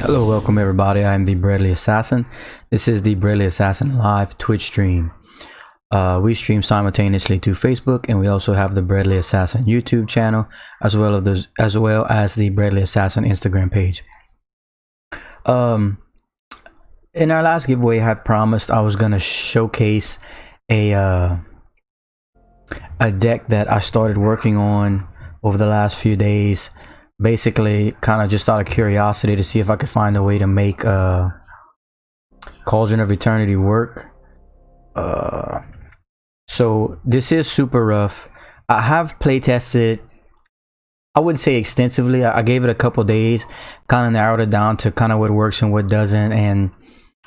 Hello, welcome everybody. I'm the Bradley Assassin. This is the Bradley Assassin live Twitch stream. We stream simultaneously to Facebook, and we also have the Bradley Assassin YouTube channel, as well as the Bradley Assassin Instagram page. In our last giveaway, I had promised I was gonna showcase a deck that I started working on over the last few days. Basically, kind of just out of curiosity to see if I could find a way to make Cauldron of Eternity work. So this is super rough. I have play tested, I wouldn't say extensively. I gave it a couple days, kind of narrowed it down to kind of what works and what doesn't and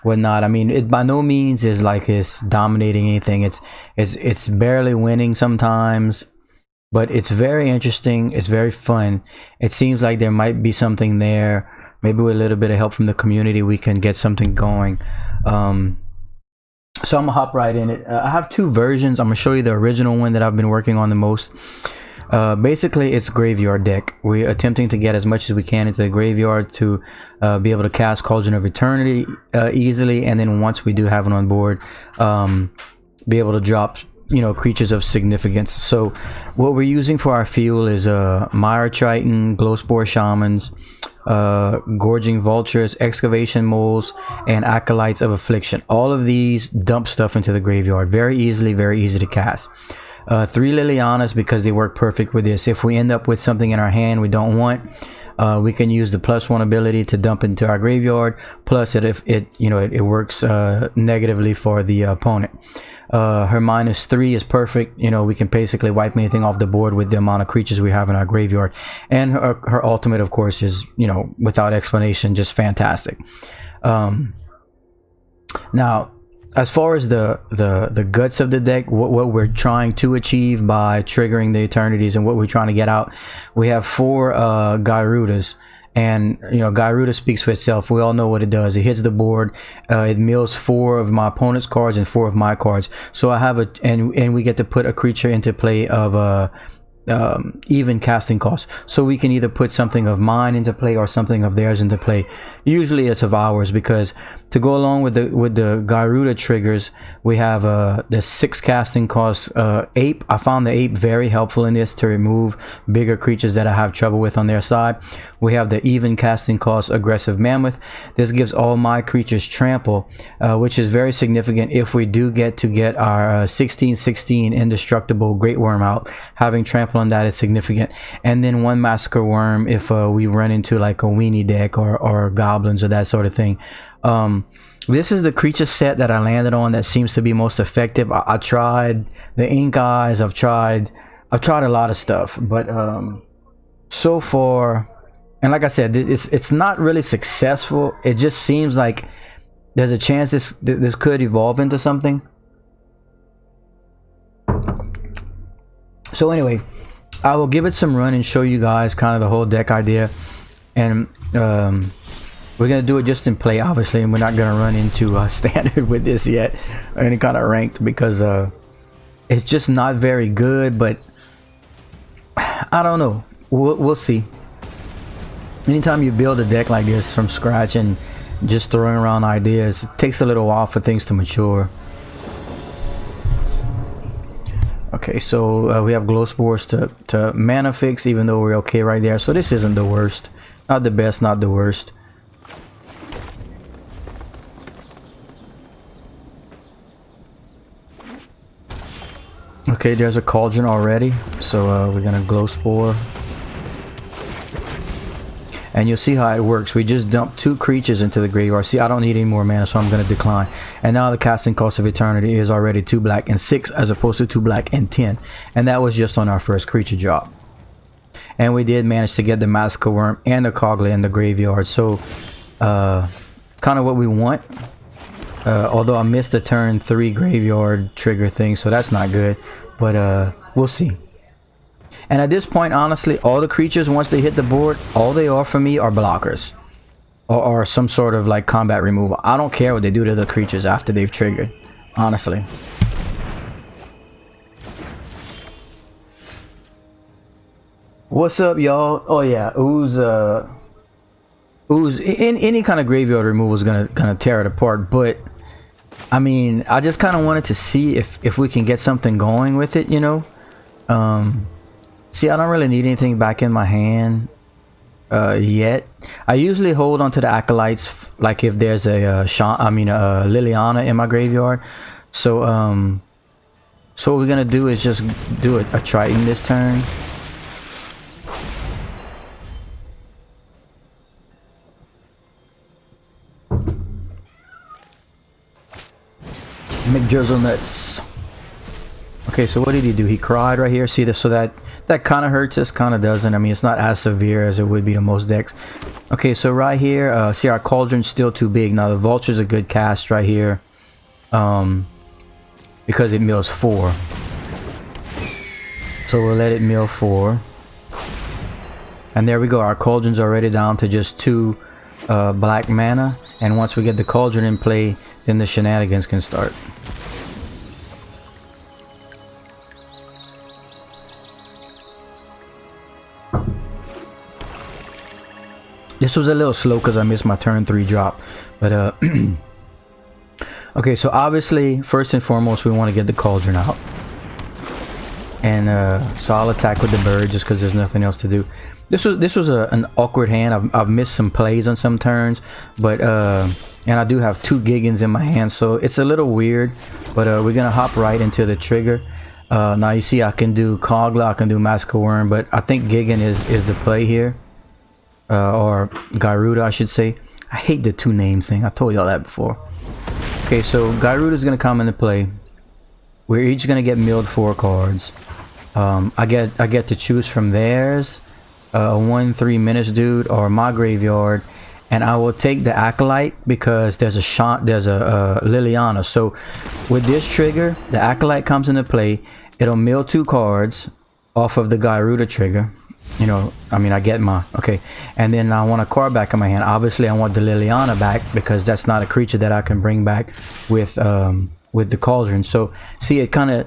whatnot. I mean, it by no means is like it's dominating anything. It's barely winning sometimes. But it's very interesting. It's very fun. It seems like there might be something there. Maybe with a little bit of help from the community, we can get something going. So I'm gonna hop right in it. I have two versions. I'm gonna show you the original one that I've been working on the most. Basically, it's graveyard deck. We're attempting to get as much as we can into the graveyard to be able to cast Cauldron of Eternity easily, and then once we do have it on board, be able to drop creatures of significance. So what we're using for our fuel is Mire Triton, Glowspore Shamans, Gorging Vultures, Excavation Moles, and Acolytes of Affliction. All of these dump stuff into the graveyard very easily, very easy to cast. 3 Lilianas because they work perfect with this. If we end up with something in our hand we don't want, we can use the +1 ability to dump into our graveyard. Plus, it works negatively for the opponent. Her -3 is perfect. We can basically wipe anything off the board with the amount of creatures we have in our graveyard. And her ultimate, of course, is without explanation, just fantastic. Now, as far as the guts of the deck, what we're trying to achieve by triggering the Eternities and what we're trying to get out, we have 4 Gyrudas. And Gyruda speaks for itself. We all know what it does. It hits the board, it mills 4 of my opponent's cards and 4 of my cards. So I have and we get to put a creature into play of even casting cost. So we can either put something of mine into play or something of theirs into play. Usually it's of ours, because to go along with the Gyruda triggers, we have the 6 casting cost ape. I found the ape very helpful in this to remove bigger creatures that I have trouble with on their side. We have the even casting cost aggressive mammoth. This gives all my creatures trample, which is very significant if we do get our 16/16 indestructible great worm out. Having trample on that is significant. And then 1 massacre worm if we run into like a weenie deck or goblins or that sort of thing. This is the creature set that I landed on that seems to be most effective. I tried the ink eyes. I've tried a lot of stuff, but so far, and like I said, it's not really successful. It just seems like there's a chance this could evolve into something. So anyway, I will give it some run and show you guys kind of the whole deck idea, and we're gonna do it just in play, obviously, and we're not gonna run into standard with this yet, or any kind of ranked, because it's just not very good. But I don't know. We'll see. Anytime you build a deck like this from scratch and just throwing around ideas, it takes a little while for things to mature. Okay, so we have glow spores to mana fix, even though we're okay right there. So this isn't the worst, not the best, not the worst. Okay, there's a Cauldron already, so we're gonna glow spore, and you'll see how it works. We just dumped 2 creatures into the graveyard. See, I don't need any more mana, so I'm gonna decline. And now the casting cost of Eternity is already 2 black and 6, as opposed to 2 black and 10, and that was just on our first creature drop. And we did manage to get the Massacre Worm and the Cogla in the graveyard, so kind of what we want. Although I missed the turn 3 graveyard trigger thing, so that's not good, but we'll see. And at this point, honestly, all the creatures, once they hit the board, all they are for me are blockers or some sort of like combat removal. I don't care what they do to the creatures after they've triggered, honestly. What's up, y'all? Oh yeah, Ooze ooze in any kind of graveyard removal is gonna tear it apart. But I mean, I just kind of wanted to see if we can get something going with it, you know. See, I don't really need anything back in my hand yet. I usually hold on to the acolytes, like if there's a Liliana in my graveyard. So so what we're gonna do is just do a Triton this turn. McJizzle nuts. Okay, so what did he do? He cried right here. See this? So that kind of hurts us, kind of doesn't. I mean, it's not as severe as it would be to most decks. Okay, so right here, see our Cauldron's still too big. Now the Vulture's a good cast right here, because it mills 4. So we'll let it mill 4, and there we go. Our Cauldron's already down to just 2 black mana, and once we get the Cauldron in play, then the shenanigans can start. This was a little slow because I missed my turn 3 drop, but okay, so obviously first and foremost we want to get the Cauldron out, and so I'll attack with the bird just because there's nothing else to do. This was an awkward hand. I've missed some plays on some turns, but and I do have 2 Giggins in my hand, so it's a little weird, but we're gonna hop right into the trigger. Now you see I can do Kogla, I can do Mask of Worm, but I think Giggin is the play here. Or Gyruda, I should say. I hate the 2 name thing. I told y'all that before. Okay, so Gyruda is gonna come into play. We're each gonna get milled 4 cards. I get to choose from theirs, a 1/3 Menace dude, or my graveyard, and I will take the Acolyte because there's a Liliana. So with this trigger, the Acolyte comes into play. It'll mill 2 cards off of the Gyruda trigger. You know, I mean, I get my okay, and then I want a card back in my hand. Obviously I want the Liliana back because that's not a creature that I can bring back with the Cauldron. So see, it kind of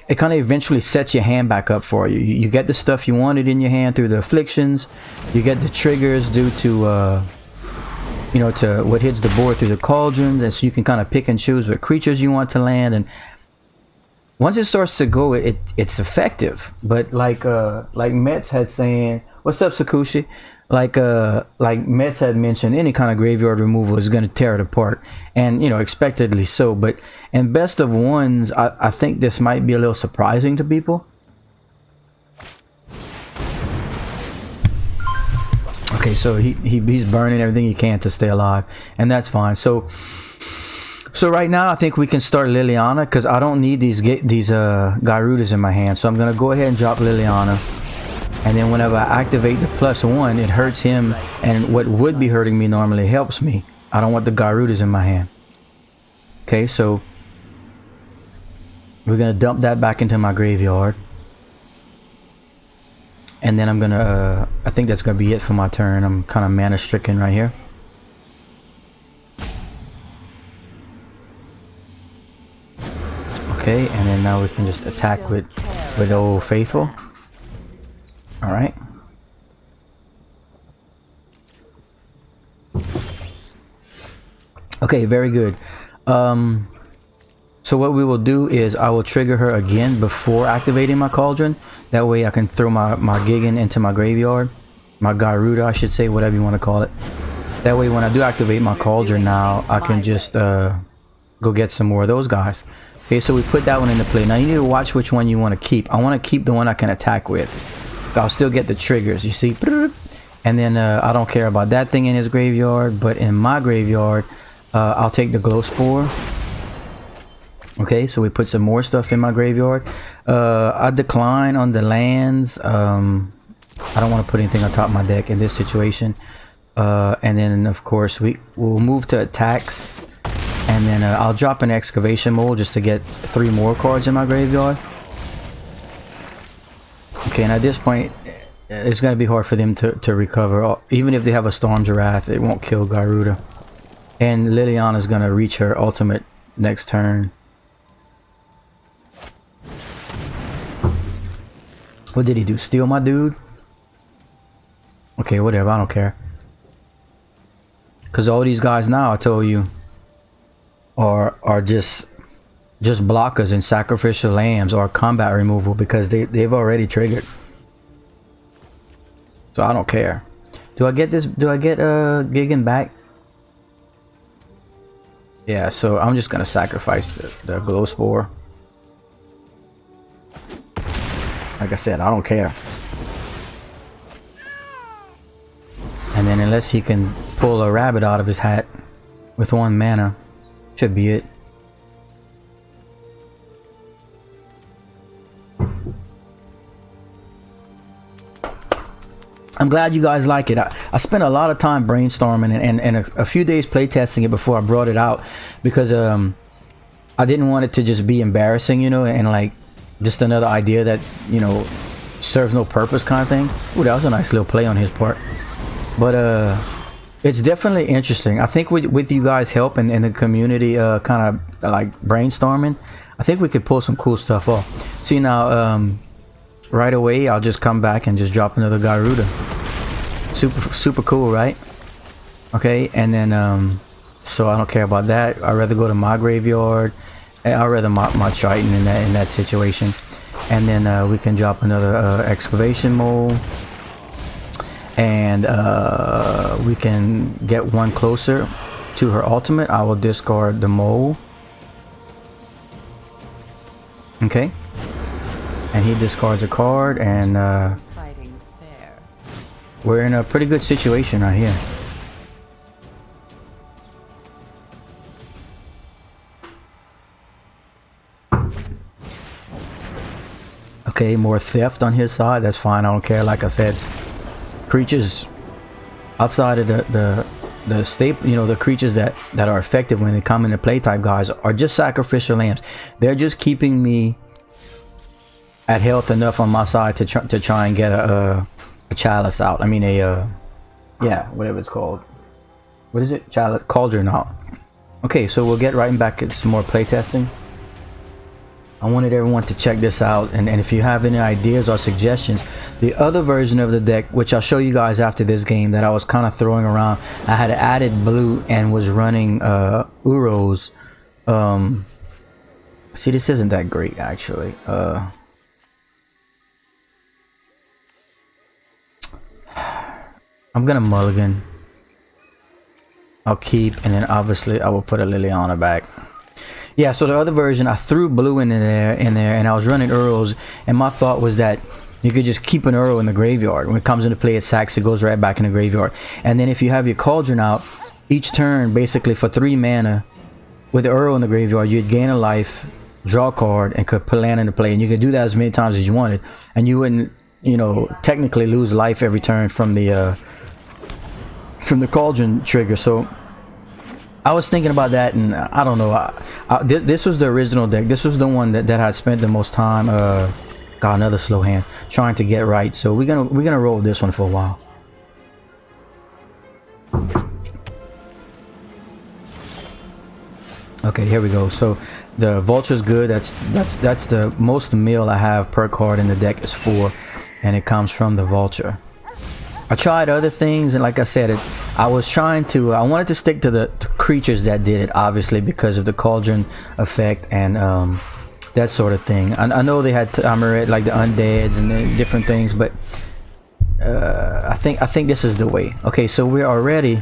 eventually sets your hand back up for you. You get the stuff you wanted in your hand through the afflictions. You get the triggers due to you know, to what hits the board through the Cauldrons, and so you can kind of pick and choose what creatures you want to land. And once it starts to go, it's effective. But like Mets had saying, what's up, Sakushi? Like Mets had mentioned, any kind of graveyard removal is going to tear it apart, and you know, expectedly so. But in best of ones, I think this might be a little surprising to people. Okay, so he's burning everything he can to stay alive, and that's fine. So right now I think we can start Liliana because I don't need these Gyrudas in my hand. So I'm gonna go ahead and drop Liliana, and then whenever I activate the +1, it hurts him, and what would be hurting me normally helps me. I don't want the Gyrudas in my hand. Okay, so we're gonna dump that back into my graveyard, and then I'm gonna I think that's gonna be it for my turn. I'm kind of mana stricken right here. Okay, and then now we can just attack with Old Faithful. All right. Okay, very good. So what we will do is I will trigger her again before activating my Cauldron. That way I can throw my Giggin into my graveyard. My Gyruda, I should say, whatever you want to call it. That way when I do activate my Cauldron now, I can just go get some more of those guys. Okay, so we put that one into play. Now you need to watch which one you want to keep. I want to keep the one I can attack with. I'll still get the triggers, you see. And then I don't care about that thing in his graveyard, but in my graveyard, I'll take the Glow Spore. Okay, so we put some more stuff in my graveyard. I decline on the lands. I don't want to put anything on top of my deck in this situation. And then of course we'll move to attacks. And then I'll drop an Excavation Mold just to get 3 more cards in my graveyard. Okay, and at this point, it's going to be hard for them to recover. Even if they have a Storm Giraffe, it won't kill Gyruda. And Liliana is going to reach her ultimate next turn. What did he do? Steal my dude? Okay, whatever, I don't care. Cause all these guys now, I told you, are just blockers and sacrificial lambs or combat removal because they've already triggered. So I don't care. Do I get this? Do I get Gigan back? Yeah, so I'm just gonna sacrifice the glow spore. Like I said, I don't care. And then unless he can pull a rabbit out of his hat with 1 mana, should be it. I'm glad you guys like it. I spent a lot of time brainstorming and a few days playtesting it before I brought it out because I didn't want it to just be embarrassing, you know, and like just another idea that, you know, serves no purpose kind of thing. Ooh, that was a nice little play on his part. But it's definitely interesting. I think with you guys' help and the community kind of like brainstorming, I think we could pull some cool stuff off. See now, right away I'll just come back and just drop another Garuda. Super cool, right? Okay, and then so I don't care about that. I'd rather go to my graveyard. I'd rather my Triton in that situation. And then we can drop another excavation mole. And we can get one closer to her ultimate. I will discard the mole. Okay. And he discards a card, and we're in a pretty good situation right here. Okay, more theft on his side. That's fine. I don't care. Like I said, creatures outside of the staple, you know, the creatures that are effective when they come into play type guys are just sacrificial lambs. They're just keeping me at health enough on my side to try and get a chalice out. I mean yeah, whatever it's called. What is it? Chalice, Cauldron out. Okay, so we'll get right back at some more playtesting. I wanted everyone to check this out, and if you have any ideas or suggestions, the other version of the deck, which I'll show you guys after this game, that I was kind of throwing around, I had added blue and was running Uros. See, this isn't that great actually. I'm gonna mulligan. I'll keep, and then obviously I will put a Liliana back. Yeah, so the other version, I threw blue in there, and I was running Uros, and my thought was that you could just keep an Uro in the graveyard. When it comes into play, it sacks, it goes right back in the graveyard. And then if you have your Cauldron out, each turn, basically for 3 mana, with the Uro in the graveyard, you'd gain a life, draw a card, and could put land into play. And you could do that as many times as you wanted, and you wouldn't, you know, technically lose life every turn from the Cauldron trigger. So I was thinking about that, and I don't know. This was the original deck. This was the one that I spent the most time. Got another slow hand trying to get right. So we're gonna roll this one for a while. Okay, here we go. So the Vulture's good. That's the most mill I have per card in the deck is 4, and it comes from the Vulture. I tried other things, and like I said, I wanted to stick to the creatures that did it, obviously because of the Cauldron effect and that sort of thing. I know they had like the undeads and the different things, but I think this is the way. Okay, so we're already,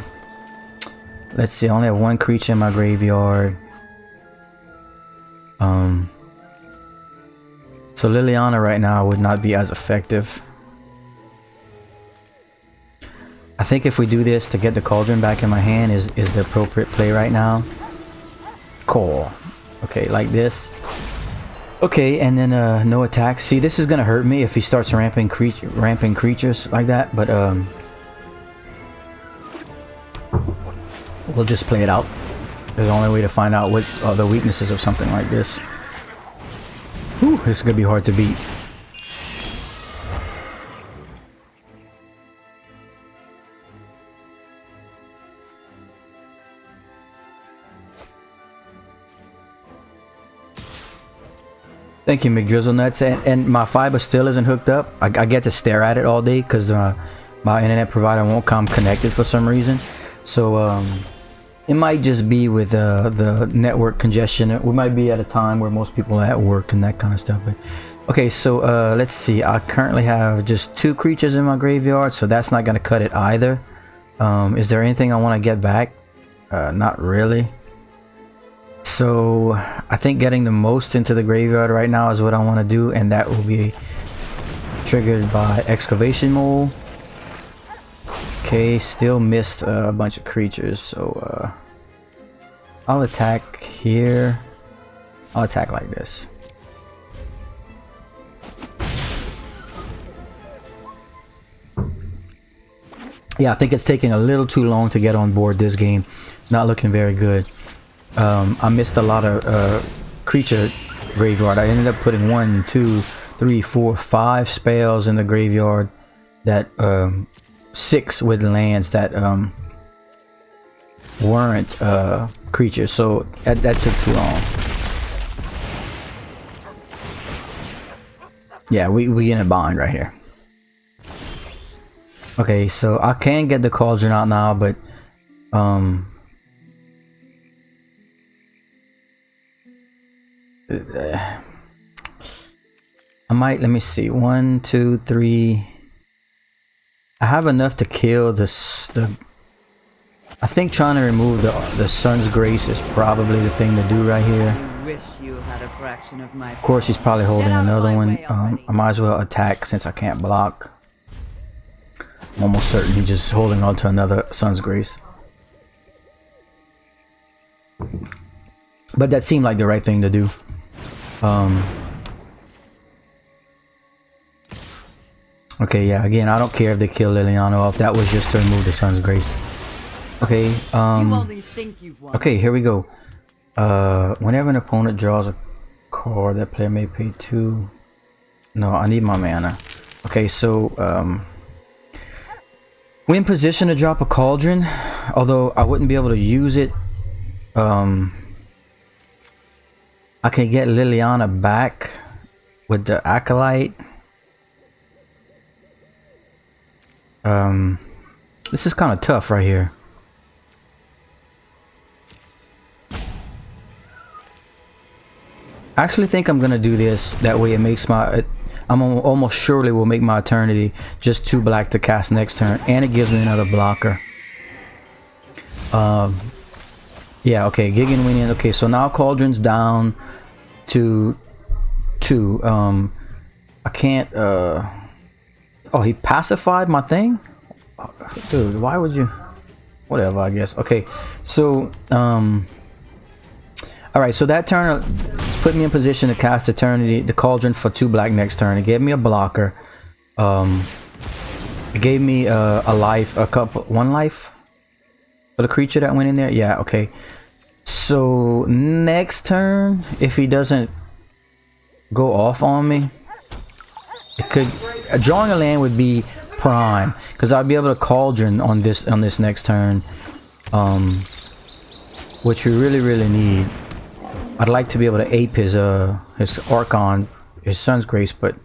let's see, I only have 1 creature in my graveyard. So Liliana right now would not be as effective. I think if we do this to get the Cauldron back in my hand is the appropriate play right now. Cool. Okay, like this. Okay, and then no attack. See, this is gonna hurt me if he starts ramping creatures like that, but we'll just play it out. There's the only way to find out what are the weaknesses of something like this. Whew, this is gonna be hard to beat. Thank you, McDrizzle Nuts. And my fiber still isn't hooked up. I get to stare at it all day because my internet provider won't come connected for some reason. So it might just be with the network congestion. We might be at a time where most people are at work and that kind of stuff. But okay, so let's see. I currently have just 2 creatures in my graveyard, so that's not going to cut it either. Is there anything I want to get back? Not really. So I think getting the most into the graveyard right now is what I want to do, and that will be triggered by excavation mole. Okay, still missed a bunch of creatures, so I'll attack here. I'll attack like this. Yeah, I think it's taking a little too long to get on board this game. Not looking very good. I missed a lot of creature graveyard. I ended up putting 1, 2, 3, 4, 5 spells in the graveyard. That 6 with lands that weren't creatures. So that took too long. Yeah, we in a bind right here. Okay, so I can get the Cauldron out now, but I might, let me see, 1, 2, 3. I have enough to kill this. I think trying to remove the Sun's Grace is probably the thing to do right here. Wish you had a fraction of my. Of course, he's probably holding another one. I might as well attack since I can't block. I'm almost certain he's just holding on to another Sun's Grace. But that seemed like the right thing to do. Okay, yeah, again, I don't care if they kill Liliana off. That was just to remove the Sun's Grace. Okay, okay, here we go. Whenever an opponent draws a card, that player may pay 2. No, I need my mana. Okay, so we're in position to drop a Cauldron, although I wouldn't be able to use it. I can get Liliana back with the Acolyte. This is kind of tough right here. I actually think I'm gonna do this. That way it makes my... I'm almost surely will make my Eternity just 2 black to cast next turn, and it gives me another blocker. Yeah, okay, Gig and Winning. Okay, so now Cauldron's down to 2. I can't... Oh, he pacified my thing? Dude, why would you... Whatever, I guess. Okay, so... Alright, so that turn put me in position to cast Eternity, the Cauldron, for 2 black next turn. It gave me a blocker. It gave me a life, 1 life for the creature that went in there. Yeah, okay. So next turn, if he doesn't go off on me, it could... drawing a land would be prime, because I'd be able to Cauldron on this next turn, which we really need. I'd like to be able to ape his Archon, his Sun's Grace, but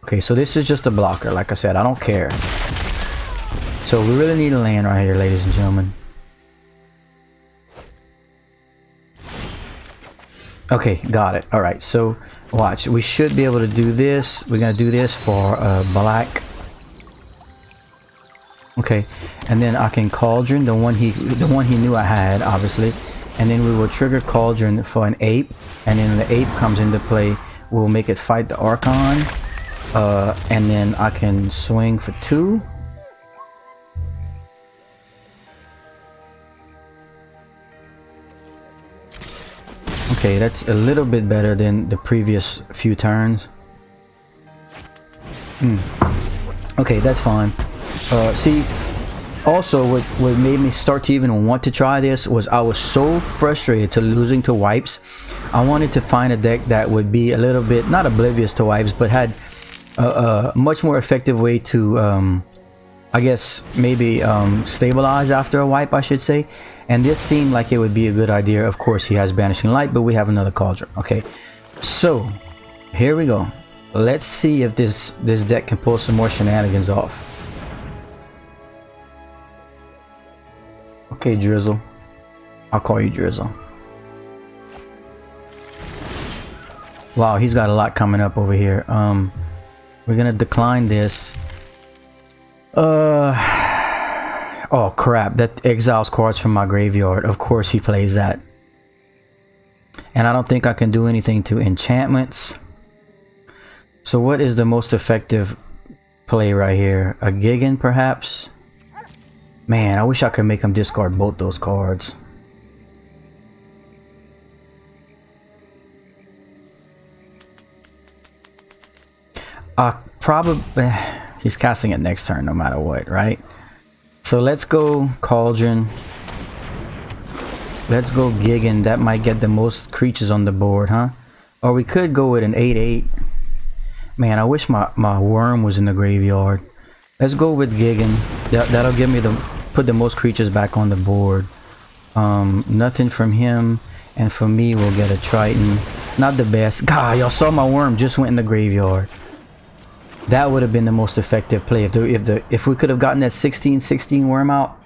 okay, so this is just a blocker. Like I said, I don't care. So we really need a land right here, ladies and gentlemen. Okay, got it. All right, so watch. We should be able to do this. We're gonna do this for black. Okay, and then I can Cauldron the one he knew I had, obviously. And then we will trigger Cauldron for an ape, and then the ape comes into play. We'll make it fight the Archon, and then I can swing for 2. Okay, that's a little bit better than the previous few turns. Okay, that's fine. See, also what made me start to even want to try this was I was so frustrated to losing to wipes. I wanted to find a deck that would be a little bit, not oblivious to wipes, but had a much more effective way to I guess maybe stabilize after a wipe, I should say. And this seemed like it would be a good idea. Of course, he has Banishing Light, but we have another Cauldron. Okay, so here we go. Let's see if this deck can pull some more shenanigans off. Okay, Drizzle. I'll call you Drizzle. Wow, he's got a lot coming up over here. We're gonna decline this. Oh crap, that exiles cards from my graveyard. Of course he plays that. And I don't think I can do anything to enchantments. So what is the most effective play right here? A Gigan perhaps? Man, I wish I could make him discard both those cards. Probably he's casting it next turn no matter what, right? So let's go Cauldron. Let's go Gigan. That might get the most creatures on the board, huh? Or we could go with an 8/8. Man, I wish my worm was in the graveyard. Let's go with Gigan. That'll give me put the most creatures back on the board. Nothing from him, and for me we'll get a Triton. Not the best. God, y'all saw my worm just went in the graveyard. That would have been the most effective play if we could have gotten that 16/16 worm out.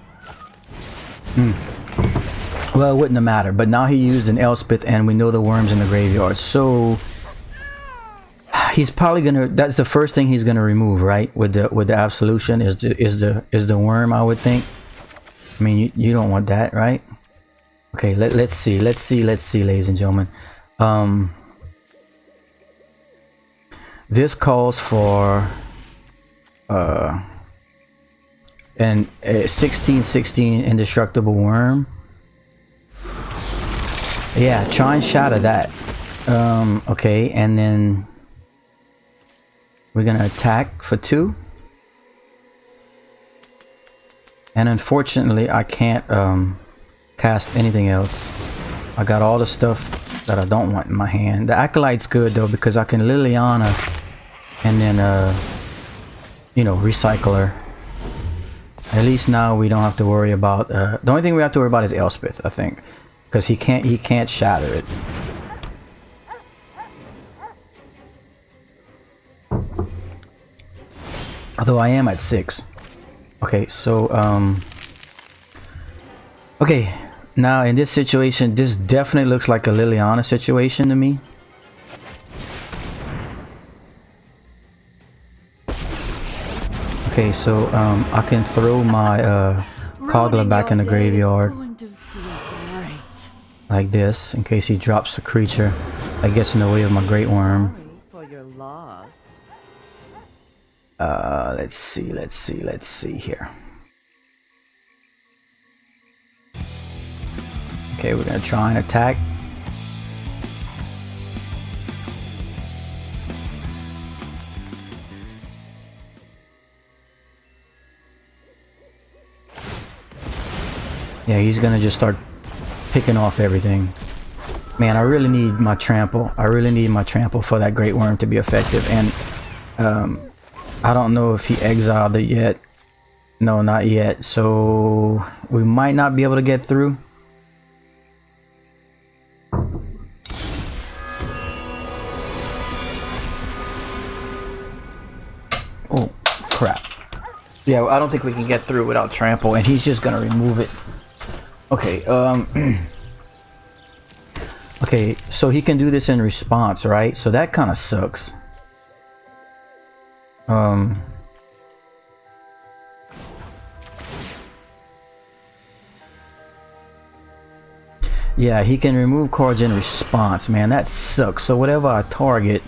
Well, it wouldn't have mattered, but now he used an Elspeth and we know the worm's in the graveyard, so he's probably gonna, that's the first thing he's gonna remove, right? With the absolution is the worm, I would think. I mean, you don't want that, right? Okay, let's see, ladies and gentlemen. This calls for an 16/16 indestructible worm. Yeah, try and shatter that. Okay, and then we're gonna attack for 2. And unfortunately, I can't cast anything else. I got all the stuff that I don't want in my hand. The Acolyte's good though because I can Liliana and then you know, recycle her. At least now we don't have to worry about the only thing we have to worry about is Elspeth, I think, because he can't shatter it. Although I am at 6. Okay, so okay, now in this situation, this definitely looks like a Liliana situation to me. Okay, so I can throw my Kogla back in the graveyard like this in case he drops a creature that gets in the way of my Great Worm. Let's see here. Okay, we're gonna try and attack. Yeah, he's gonna just start picking off everything. Man, I really need my trample. I really need my trample for that Great Worm to be effective. And I don't know if he exiled it yet. No, not yet. So we might not be able to get through. Oh crap. Yeah, I don't think we can get through without trample, and he's just gonna remove it. Okay, okay, so he can do this in response, right? So that kind of sucks. Yeah, he can remove cards in response, man. That sucks. So whatever I target,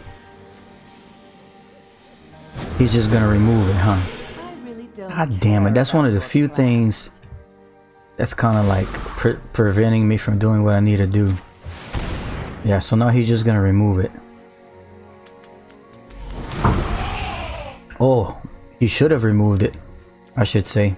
he's just gonna remove it, huh? God damn it, that's one of the few things that's kind of like preventing me from doing what I need to do. Yeah, so now he's just gonna remove it. Oh, he should have removed it, I should say.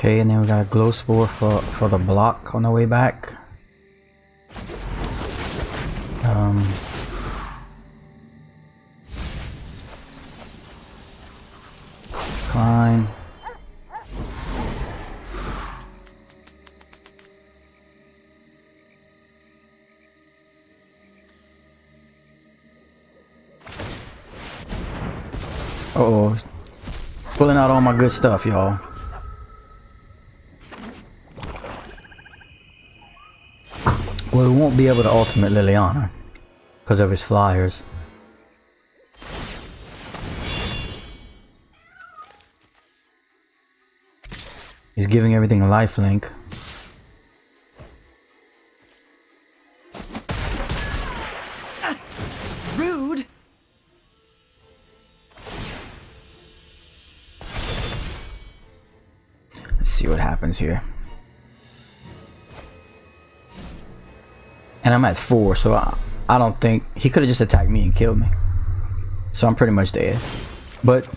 Okay, and then we got a glow spore for the block on the way back. Climb. Uh-oh. Pulling out all my good stuff, y'all. Well, we won't be able to ultimate Liliana because of his flyers. He's giving everything a lifelink. Rude. Let's see what happens here. And I'm at 4, so I don't think he could have just attacked me and killed me. So I'm pretty much dead. But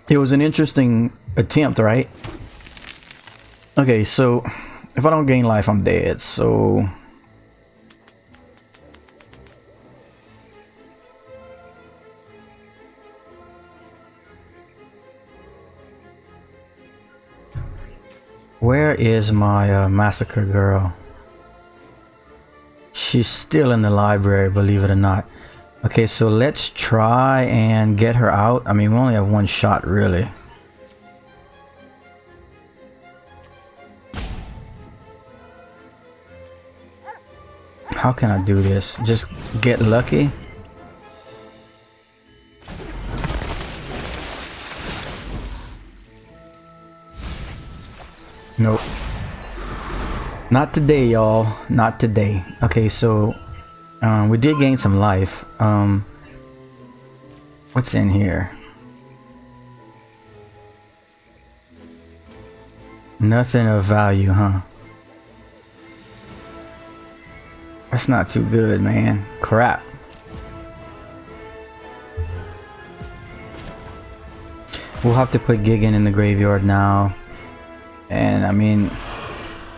it was an interesting attempt, right? Okay, so if I don't gain life, I'm dead. So where is my massacre girl? She's still in the library, believe it or not. Okay, so let's try and get her out. I mean, we only have one shot, really. How can I do this? Just get lucky? Nope. Not today, y'all. Not today. Okay, so we did gain some life. What's in here? Nothing of value, huh? That's not too good, man. Crap. We'll have to put Gigan in the graveyard now. And I mean,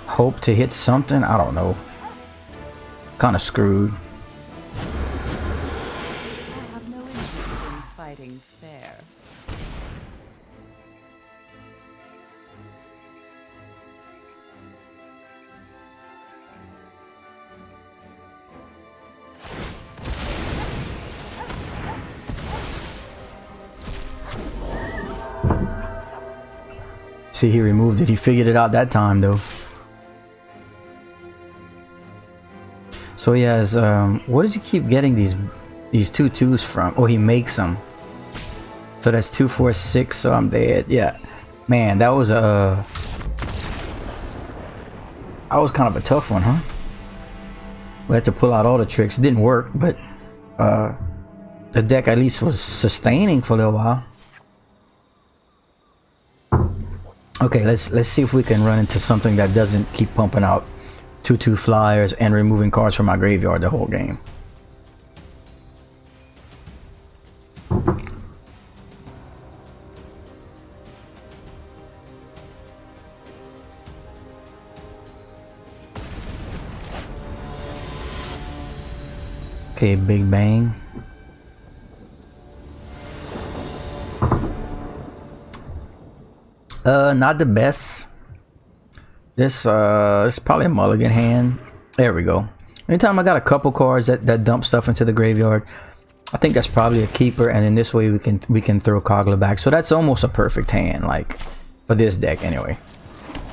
hope to hit something? I don't know. Kind of screwed. I have no interest in fighting fair. See, he removed it. He figured it out that time, though. So he has, what does he keep getting these 2/2s from? Oh, he makes them. So that's 2, 4, 6. So I'm dead. Yeah, man, that was kind of a tough one, huh? We had to pull out all the tricks. It didn't work, but the deck at least was sustaining for a little while. Okay, let's see if we can run into something that doesn't keep pumping out 2/2 flyers and removing cards from my graveyard the whole game. Okay, Big Bang. Not the best. This it's probably a mulligan hand. There we go. Anytime I got a couple cards that dump stuff into the graveyard, I think that's probably a keeper, and then this way we can throw Kogla back. So that's almost a perfect hand, like for this deck anyway.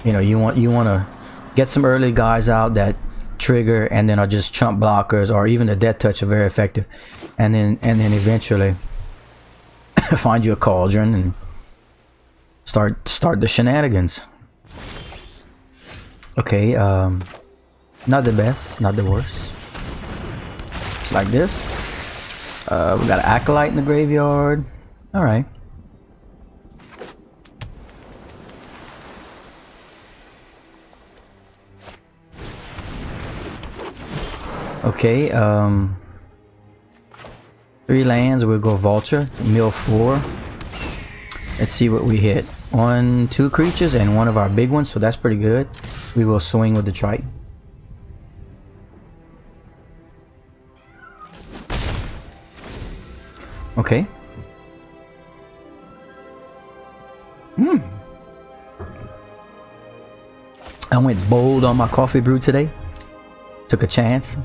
You know, you want to get some early guys out that trigger and then are just chump blockers, or even the death touch are very effective, and then eventually find you a Cauldron and start the shenanigans. Okay, not the best, not the worst. It's like this. We got an Acolyte in the graveyard. All right. Okay, 3 lands. We'll go Vulture, mill 4. Let's see what we hit. 2 creatures and one of our big ones, so that's pretty good. We will swing with the Triton. Okay. I went bold on my coffee brew today. Took a chance.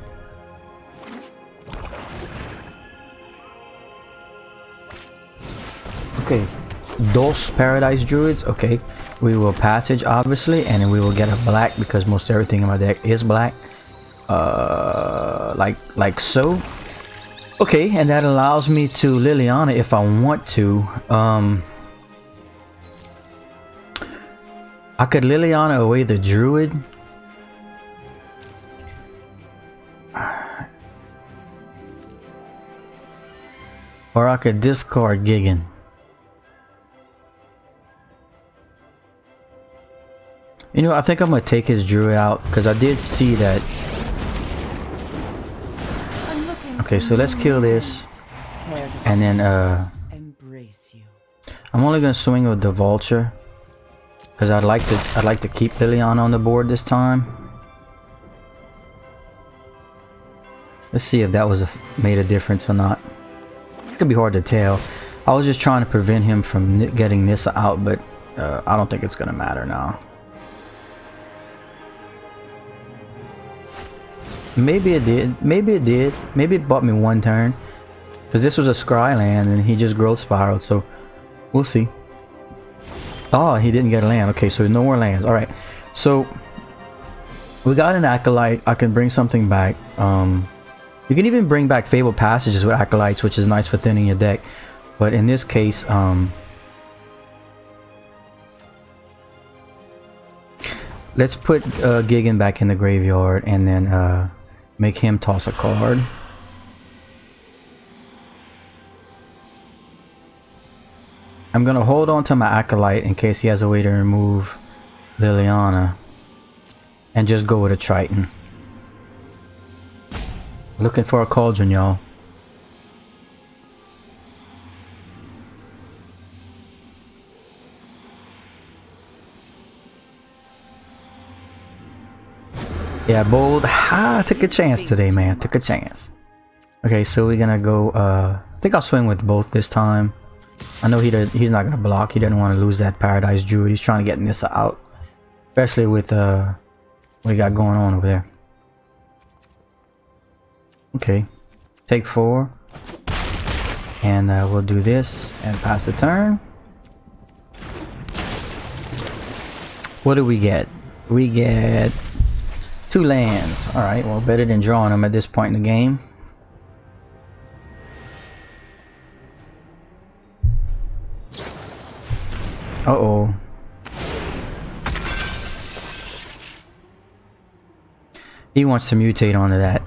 Okay. Dos Paradise Druids. Okay. We will passage, obviously, and then we will get a black because most everything in my deck is black. Like so. Okay, and that allows me to Liliana if I want to. I could Liliana away the Druid. Or I could discard Gigan. You know, I think I'm gonna take his Druid out because I did see that. Okay, so let's kill this, and then embrace you. I'm only gonna swing with the Vulture because I'd like to keep Liliana on the board this time. Let's see if that was made a difference or not. It could be hard to tell. I was just trying to prevent him from getting Nissa out, but I don't think it's gonna matter now. Maybe it did. Maybe it did. Maybe it bought me 1 turn. Because this was a Scry land and he just growth spiraled. So we'll see. Oh, he didn't get a land. Okay, so no more lands. Alright. So we got an Acolyte. I can bring something back. You can even bring back Fabled Passages with Acolytes, which is nice for thinning your deck. But in this case, let's put Gigan back in the graveyard and then make him toss a card. I'm gonna hold on to my Acolyte in case he has a way to remove Liliana and just go with a Triton. Looking for a Cauldron, y'all. Yeah, bold. I took a chance today, man. Took a chance. Okay, so we're gonna go. I think I'll swing with both this time. I know he's not gonna block. He doesn't want to lose that Paradise Druid. He's trying to get Nissa out, especially with what he got going on over there. Okay, take 4, and we'll do this and pass the turn. What do we get? We get 2 lands. Alright, well, better than drawing them at this point in the game. Uh-oh. He wants to mutate onto that.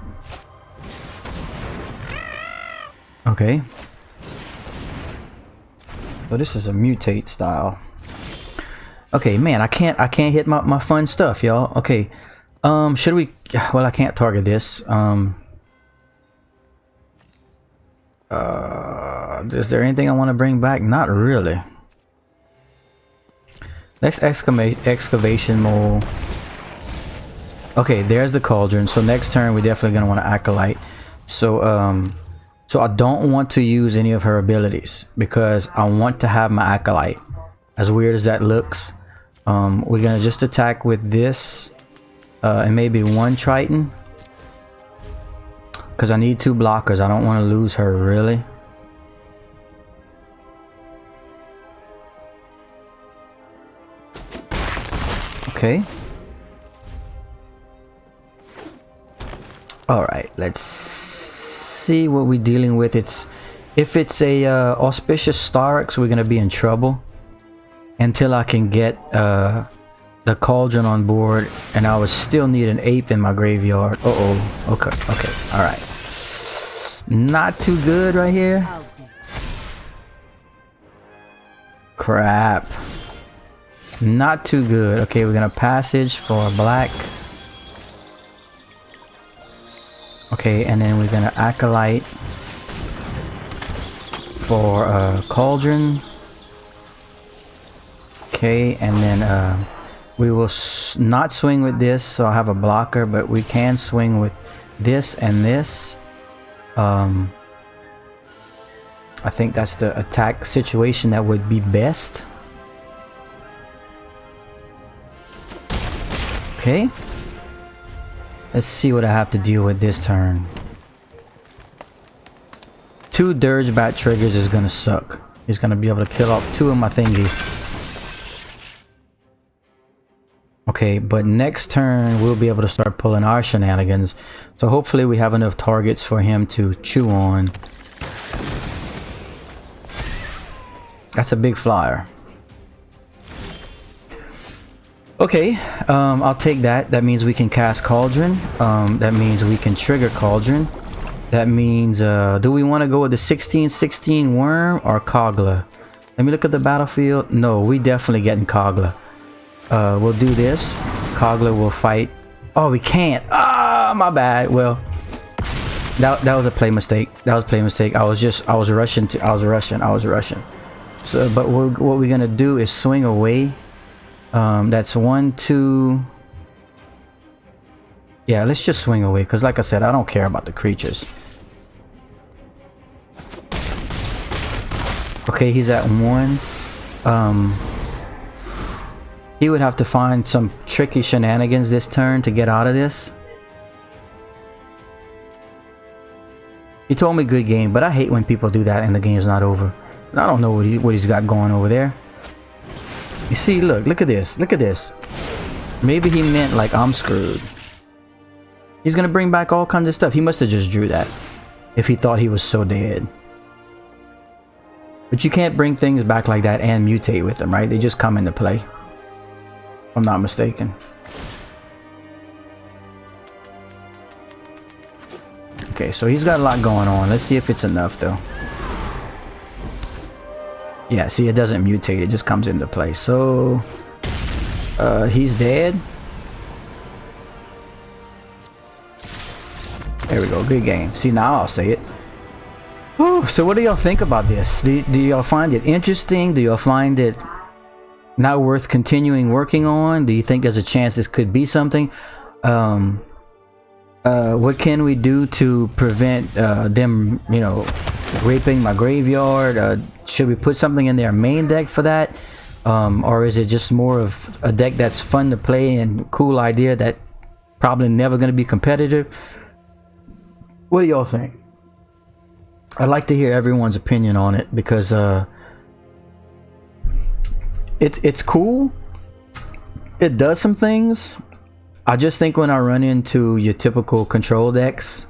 Okay. So this is a mutate style. Okay, man, I can't hit my fun stuff, y'all. Okay. Should we? Well, I can't target this. Is there anything I want to bring back? Not really. Let's excavation mole. Okay, there's the Cauldron. So next turn we're definitely gonna want to Acolyte. So so I don't want to use any of her abilities because I want to have my Acolyte. As weird as that looks, we're gonna just attack with this. And maybe 1 Triton because I need 2 blockers. I don't want to lose her, really. Okay. Alright, let's see what we're dealing with. If it's a Auspicious Starix, we're gonna be in trouble until I can get the Cauldron on board, and I would still need an 8th in my graveyard. Okay, alright. Not too good right here. Crap. Not too good. Okay, we're gonna passage for a black. Okay, and then we're gonna Acolyte for a Cauldron. Okay, and then we will not swing with this, so I have a blocker, but we can swing with this and this. I think that's the attack situation that would be best. Okay. Let's see what I have to deal with this turn. 2 Dirge Bat triggers is gonna suck. He's gonna be able to kill off 2 of my thingies. Okay, but next turn we'll be able to start pulling our shenanigans. So hopefully we have enough targets for him to chew on. That's a big flyer. Okay, I'll take that. That means we can cast Cauldron. That means we can trigger Cauldron. That means, do we want to go with the 16/16 Worm or Kogla? Let me look at the battlefield. No, we definitely getting Kogla. We'll do this. Kogla will fight. Oh, we can't. Ah, my bad. Well, that was a play mistake. That was a play mistake. I was rushing. So, but what we're gonna do is swing away. That's 1, 2. Yeah, let's just swing away, because like I said, I don't care about the creatures. Okay, he's at 1. He would have to find some tricky shenanigans this turn to get out of this. He told me good game, but I hate when people do that and the game's not over. I don't know what he's got going over there. You see, look at this. Look at this. Maybe he meant like I'm screwed. He's gonna bring back all kinds of stuff. He must have just drew that if he thought he was so dead. But you can't bring things back like that and mutate with them, right? They just come into play. If I'm not mistaken. Okay, so he's got a lot going on. Let's see if it's enough though. Yeah, see, it doesn't mutate, it just comes into play. So he's dead. There we go, good game. See, now I'll say it. Whew, so what do y'all think about this? Do y'all find it interesting? Do y'all find it not worth continuing working on? Do you think there's a chance this could be something? What can we do to prevent them, you know, raping my graveyard? Should we put something in their main deck for that? Or is it just more of a deck that's fun to play and cool idea that probably never going to be competitive? What do y'all think? I'd like to hear everyone's opinion on it, because it's cool. It does some things. I just think when I run into your typical control decks,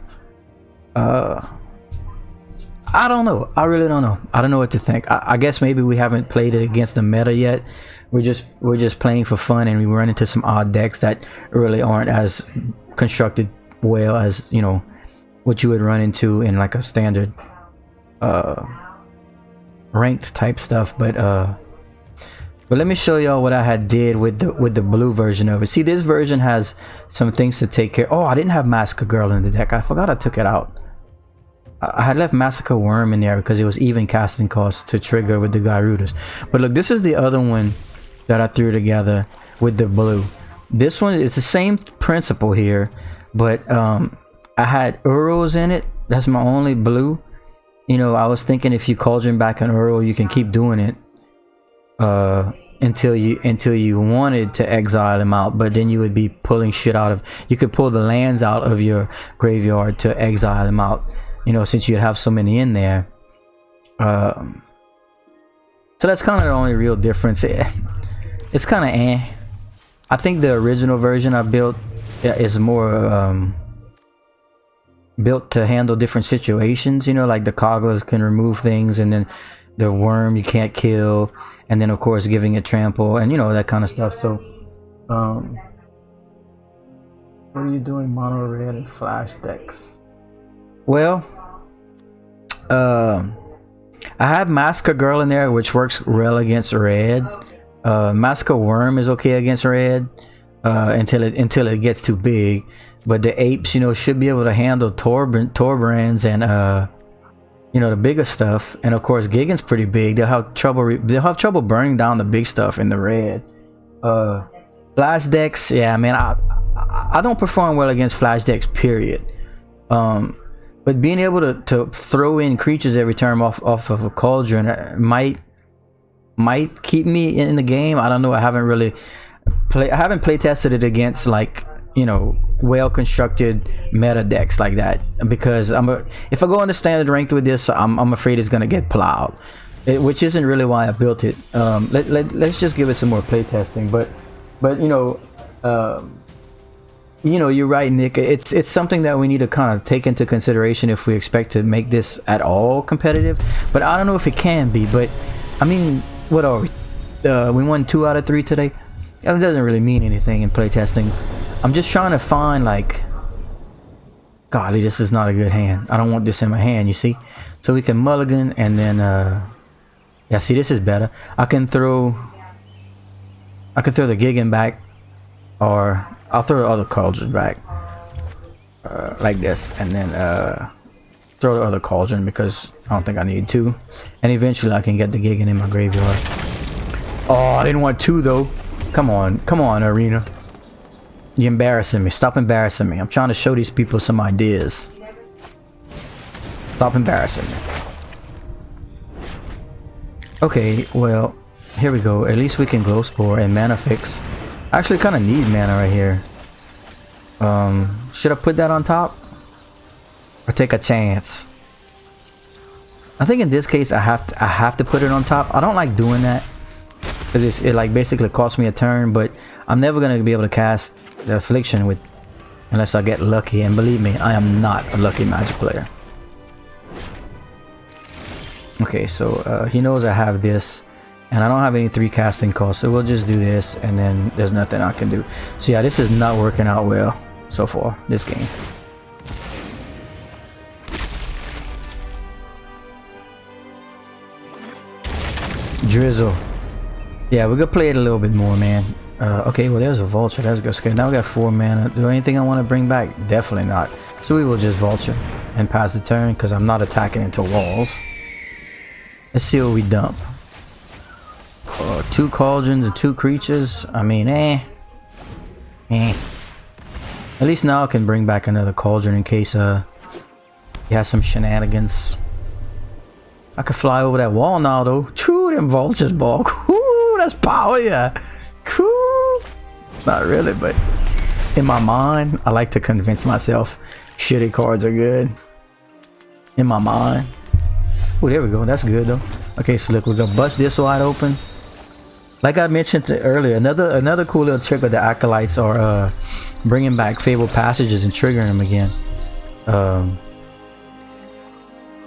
I don't know. I really don't know. I don't know what to think. I guess maybe we haven't played it against the meta yet. We're just playing for fun, and we run into some odd decks that really aren't as constructed well as, you know, what you would run into in like a standard ranked type stuff. But let me show y'all what I had did with the blue version of it. See, this version has some things to take care. Oh, I didn't have Massacre Girl in the deck. I forgot I took it out. I had left Massacre Worm in there because it was even casting costs to trigger with the Gyrudas. But look, this is the other one that I threw together with the blue. This one is the same principle here, but I had Uros in it. That's my only blue. You know, I was thinking if you Cauldron back an Uro, you can keep doing it until you wanted to exile him out, but then you would be pulling shit out of. You could pull the lands out of your graveyard to exile him out. You know, since you'd have so many in there. So that's kind of the only real difference. It's kind of eh. I think the original version I built is more built to handle different situations. You know, like the Coglas can remove things, and then the worm you can't kill, and then of course giving it trample, and you know, that kind of stuff. So what are you doing, mono red and flash decks? Well, I have Massacre Girl in there, which works well against red. Massacre Worm is okay against red until it gets too big. But the apes, you know, should be able to handle Torbrands you know, the bigger stuff. And of course, Gigan's pretty big. They'll have trouble burning down the big stuff in the red. Flash decks, yeah, man, I don't perform well against flash decks, period. But being able to throw in creatures every turn off of a Cauldron might keep me in the game. I don't know. I haven't play tested it against, like, you know, well constructed meta decks like that, because if I go into standard ranked with this, I'm afraid it's gonna get plowed, which isn't really why I built it. Let's just give it some more play testing. But you know, you're right, Nick. It's something that we need to kind of take into consideration if we expect to make this at all competitive. But I don't know if it can be. But I mean, what are we? We won 2 out of 3 today. It doesn't really mean anything in playtesting. I'm just trying to find, like, golly, this is not a good hand. I don't want this in my hand, you see. So we can mulligan, and then yeah, see, this is better. I can throw the Gigan back, or I'll throw the other Cauldron back, like this, and then throw the other Cauldron, because I don't think I need 2, and eventually I can get the Gigan in my graveyard. Oh, I didn't want 2 though. Come on, Arena. You're embarrassing me. Stop embarrassing me. I'm trying to show these people some ideas. Stop embarrassing me. Okay, well, here we go. At least we can Glow Spore and Mana Fix. I actually kind of need mana right here. Should I put that on top? Or take a chance? I think in this case I have to put it on top. I don't like doing that, because it like basically costs me a turn, but I'm never gonna be able to cast the Affliction unless I get lucky, and believe me, I am not a lucky Magic player. Okay, so he knows I have this, and I don't have any 3 casting costs, so we'll just do this, and then there's nothing I can do. So yeah, this is not working out well so far, this game. Drizzle. Yeah, we're gonna play it a little bit more, man. Okay, well, there's a Vulture. That's good. Okay, now we got 4 mana. Do anything I want to bring back? Definitely not. So we will just Vulture and pass the turn, because I'm not attacking into walls. Let's see what we dump. 2 Cauldrons and 2 creatures. I mean, At least now I can bring back another Cauldron in case he has some shenanigans. I could fly over that wall now, though. Choo, them Vultures, ball. Ooh, that's power, yeah. Cool. Not really, but in my mind, I like to convince myself shitty cards are good. In my mind. Oh, there we go. That's good, though. Okay, so look, we're gonna bust this wide open. Like I mentioned earlier, another cool little trick of the Acolytes are bringing back Fabled Passages and triggering them again.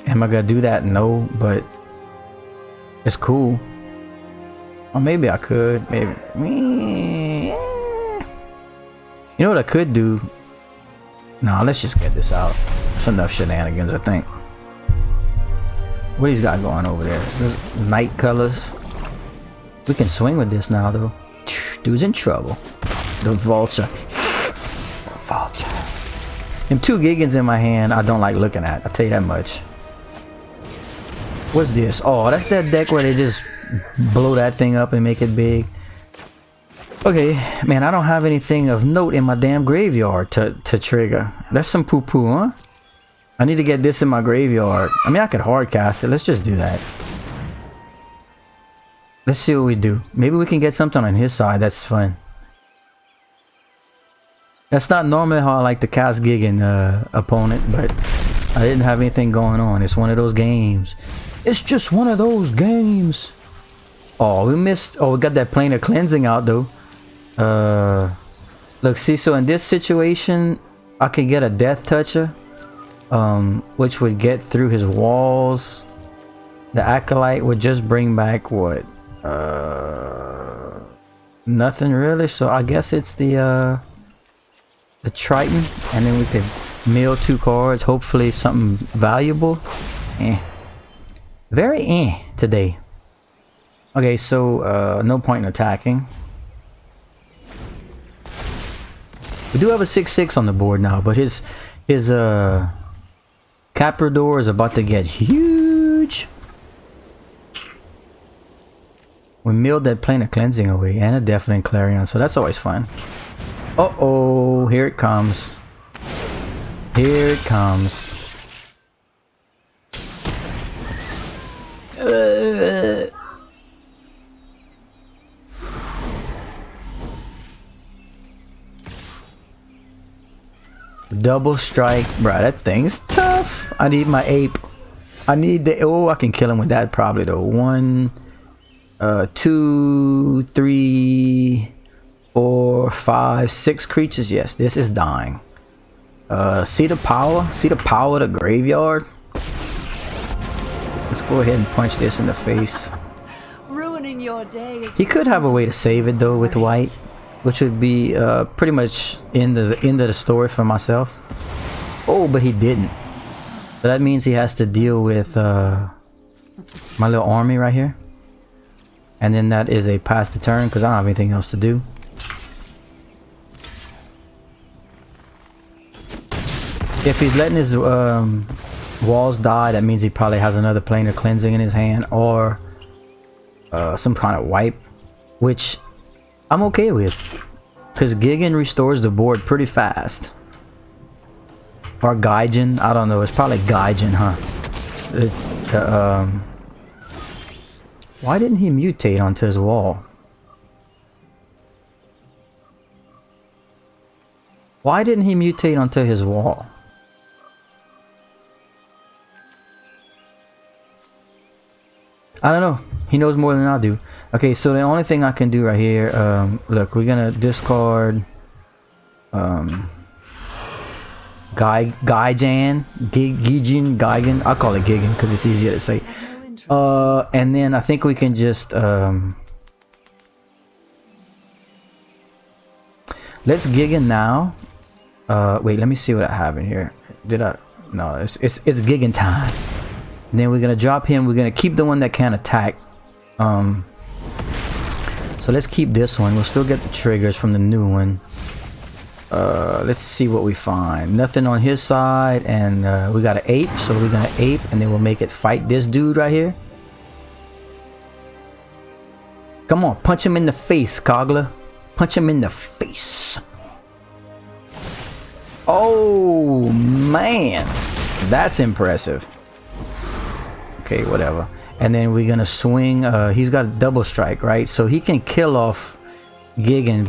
Am I gonna do that? No, but it's cool. Or maybe I could. Maybe. You know what I could do? Nah, let's just get this out. That's enough shenanigans, I think. What he's got going over there? There's night colors. We can swing with this now, though. Dude's in trouble. The Vulture. The Vulture. Them 2 Gigans in my hand, I don't like looking at. I'll tell you that much. What's this? Oh, that's that deck where they just blow that thing up and make it big. Okay, man, I don't have anything of note in my damn graveyard to trigger. That's some poo-poo, huh? I need to get this in my graveyard. I mean, I could hard cast it. Let's just do that. Let's see what we do. Maybe we can get something on his side. That's fun. That's not normally how I like to cast Gigan opponent, but I didn't have anything going on. It's one of those games. It's just one of those games. Oh, we missed. Oh, we got that Plane of Cleansing out, though. Look, see, so in this situation, I can get a Death Toucher, which would get through his walls. The Acolyte would just bring back what? Nothing really. So I guess it's the Triton, and then we could mill 2 cards. Hopefully something valuable. Very today. Okay, so no point in attacking. We do have a 6/6 on the board now, but his Caprador is about to get huge. We milled that plane of cleansing away and a deafening clarion, so that's always fun. Uh-oh, here it comes. Here it comes. Double strike, bruh, that thing's tough. I need my ape. I need the, oh, I can kill him with that probably though. 1, 2, 3, 4, 5, 6 creatures. Yes, this is dying. See the power? See the power of the graveyard? Let's go ahead and punch this in the face. Ruining your day is He could have a way to save it though with white, which would be pretty much end of the story for myself. Oh, but he didn't. So that means he has to deal with my little army right here. And then that is a pass the turn because I don't have anything else to do. If he's letting his walls die, that means he probably has another plane of cleansing in his hand or some kind of wipe, which I'm okay with because Gigan restores the board pretty fast. Or Gaijin, I don't know, it's probably Gaijin, huh? Why didn't he mutate onto his wall? Why didn't he mutate onto his wall? I don't know. He knows more than I do. Okay, so the only thing I can do right here, look, we're gonna discard Gaijin, I call it Gigan because it's easier to say. And then I think we can just let's Gigan now. Wait, let me see what I have in here. Did I? No, it's Gigan time. And then we're gonna drop him. We're gonna keep the one that can attack. So let's keep this one. We'll still get the triggers from the new one. Let's see what we find. Nothing on his side, and we got an ape, so we're gonna ape, and then we'll make it fight this dude right here. Come on, punch him in the face, Kogla. Punch him in the face. Oh man, that's impressive. Okay, whatever. And then we're gonna swing. He's got a double strike, right? So he can kill off Gigan,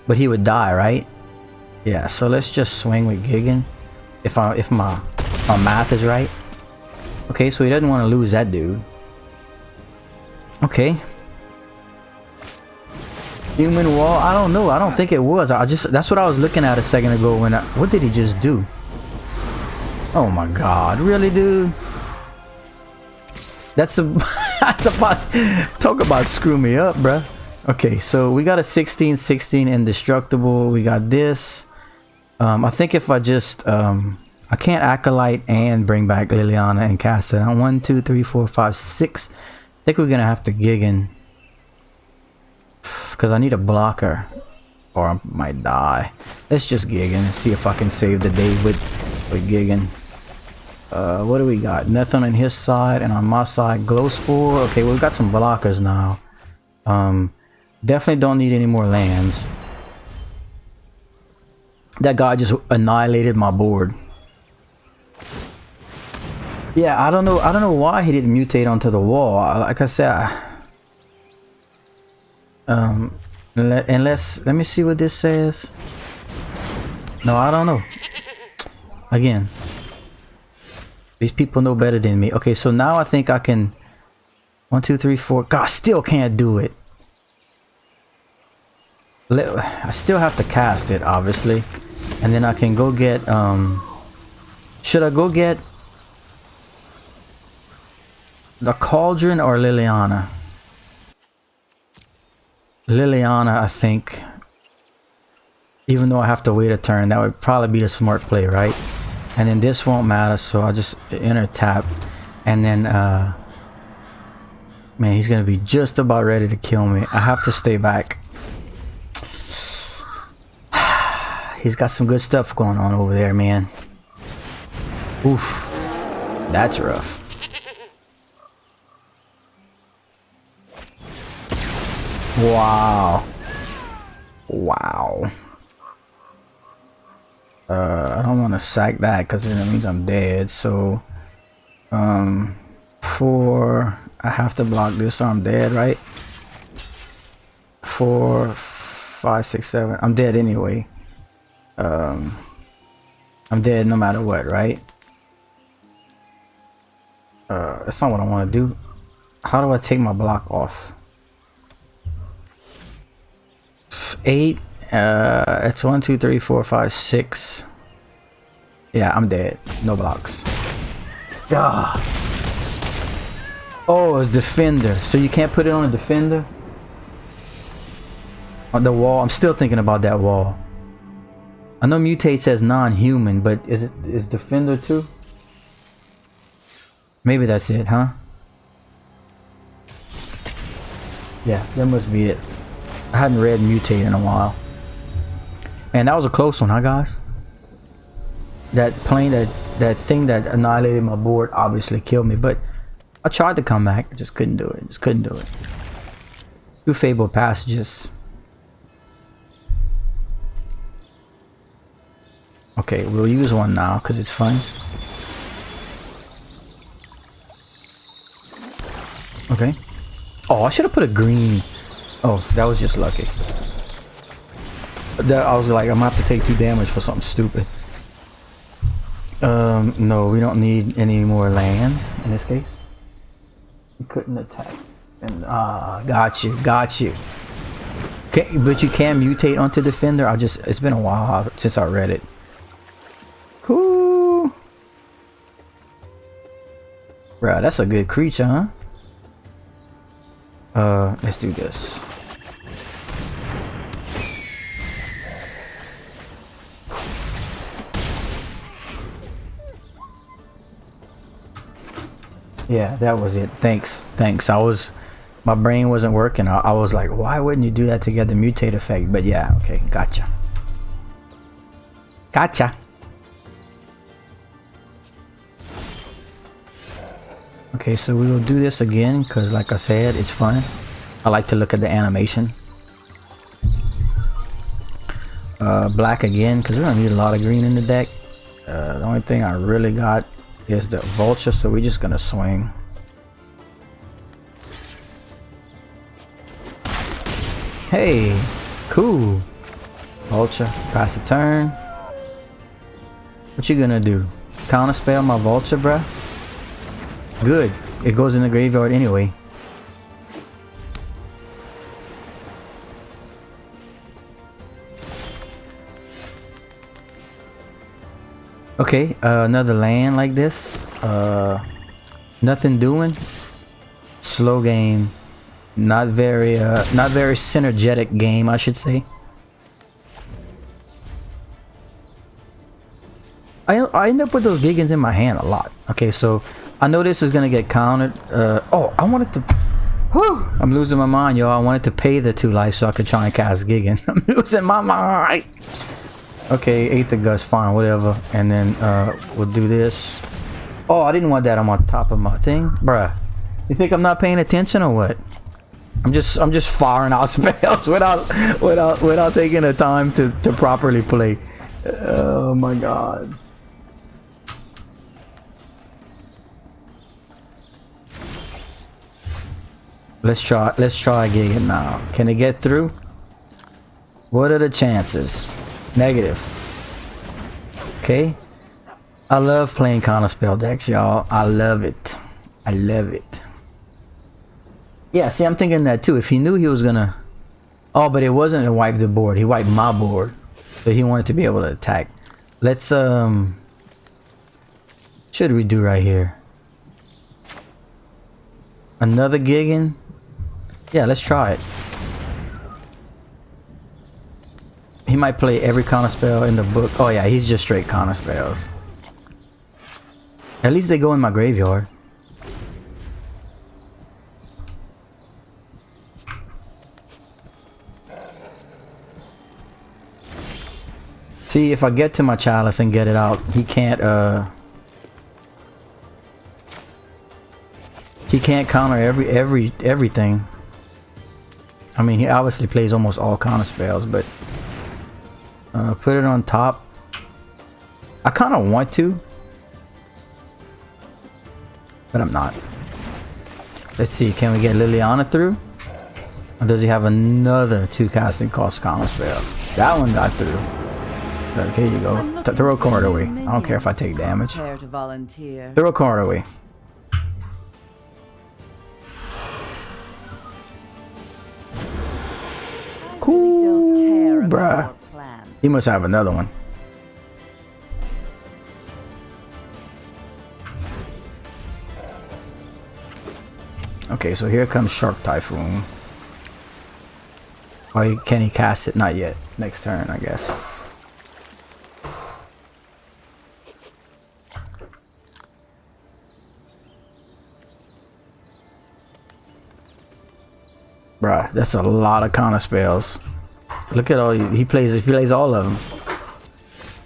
but he would die, right? Yeah. So let's just swing with Gigan, if my math is right. Okay, so he doesn't want to lose that dude. Okay. Human wall. I don't know. I don't think it was. That's what I was looking at a second ago. What did he just do? Oh my God! Really, dude? That's about talk about screw me up, bruh. Okay, so we got a 16/16 indestructible. We got this. I think if I just I can't acolyte and bring back Liliana and cast it on 1, 2, 3, 4, 5, 6. I think we're gonna have to Gigan because I need a blocker or I might die. Let's just Gigan and see if I can save the day with Gigan. What do we got? Nothing on his side, and on my side, glow spore. Okay, we've got some blockers now. Definitely don't need any more lands. That guy just annihilated my board. Yeah, I don't know why he didn't mutate onto the wall. Like I said, let me see what this says. No, I don't know. Again, these people know better than me. Okay, so now I think I can 1, 2, 3, 4. God, still can't do it. I still have to cast it, obviously, and then I can go get should I go get the Cauldron or Liliana? Liliana, I think, even though I have to wait a turn, that would probably be the smart play, right? And then this won't matter, so I'll just enter tap, and then man, he's gonna be just about ready to kill me. I have to stay back. He's got some good stuff going on over there, man. Oof. That's rough. Wow. Wow. I don't want to sack that because then it means I'm dead. So, 4. I have to block this, so I'm dead, right? 4, 5, 6, 7. I'm dead anyway. I'm dead no matter what, right? That's not what I want to do. How do I take my block off? 8. It's 1, 2, 3, 4, 5, 6. Yeah, I'm dead. No blocks. Ah. Oh, it's defender. So you can't put it on a defender? On the wall. I'm still thinking about that wall. I know mutate says non-human, but is defender too? Maybe that's it, huh? Yeah, that must be it. I hadn't read mutate in a while. And that was a close one, huh guys? That plane, that thing that annihilated my board obviously killed me, but I tried to come back. I just couldn't do it. Just couldn't do it. 2 fabled passages. Okay, we'll use one now because it's fun. Okay. Oh, I should have put a green. Oh, that was just lucky. I was like, I'm gonna have to take 2 damage for something stupid. No, we don't need any more land in this case. You couldn't attack. And got you. Okay, but you can mutate onto defender. It's been a while since I read it. Cool. Bruh, that's a good creature, huh? Let's do this. Yeah, that was it. Thanks. My brain wasn't working. I was like, why wouldn't you do that to get the mutate effect? But yeah, okay, gotcha. Okay, so we will do this again because, like I said, it's fun. I like to look at the animation. Black again because we're gonna need a lot of green in the deck. The only thing I really got is the vulture, so we're just gonna swing. Hey, cool. Vulture, pass the turn. What you gonna do? Counter spell my vulture, bruh? Good. It goes in the graveyard anyway. Okay, another land like this. Nothing doing. Slow game. Not very synergetic game, I should say. I end up with those Giggins in my hand a lot. Okay, so I know this is gonna get countered. Oh, I wanted to. Whew, I'm losing my mind, yo. I wanted to pay the 2 life so I could try and cast Giggin. I'm losing my mind. Okay, Aether Gust, fine, whatever. And then we'll do this. Oh, I didn't want that on my top of my thing, bruh. You think I'm not paying attention or what? I'm just firing out spells without taking the time to properly play. Oh my god. Let's try Giggin now. Can it get through? What are the chances? Negative. Okay. I love playing counter spell decks, y'all. I love it. Yeah, see, I'm thinking that too. If he knew he was gonna... Oh, but it wasn't to wipe the board. He wiped my board. So he wanted to be able to attack. Let's, should we do right here? Another Giggin? Yeah, let's try it. He might play every counter spell in the book. Oh yeah, he's just straight counter spells. At least they go in my graveyard. See, if I get to my chalice and get it out, he can't He can't counter everything. I mean, he obviously plays almost all counter spells, but put it on top. I kind of want to, but I'm not. Let's see, can we get Liliana through? Or does he have another 2 casting cost counter spell? That one got through. Look, here you go. Throw a card away. I don't care if I take damage. Throw a card away. Cool, bruh. He must have another one. Okay, so here comes Shark Typhoon. Or can he cast it? Not yet. Next turn, I guess. Bruh, that's a lot of counter spells. Look at all he plays all of them.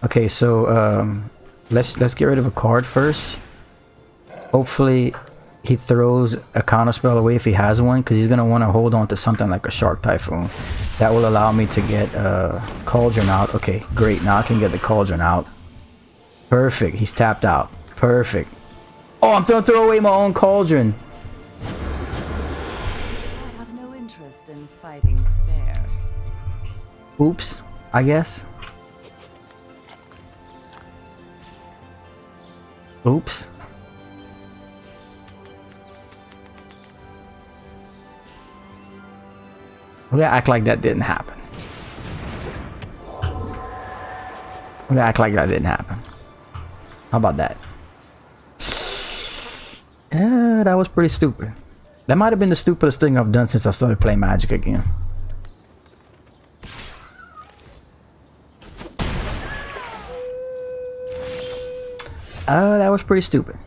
Okay, so let's get rid of a card first. Hopefully he throws a counter spell away if he has one, because he's gonna want to hold on to something like a Shark Typhoon. That will allow me to get Cauldron out. Okay, great. Now I can get the Cauldron out. Perfect. He's tapped out. Perfect. Oh, I'm gonna throw away my own Cauldron. In fighting fair. Oops, I guess. Oops. We're gonna act like that didn't happen. We're gonna act like that didn't happen. How about that? Yeah, that was pretty stupid. That might have been the stupidest thing I've done since I started playing Magic again. That was pretty stupid.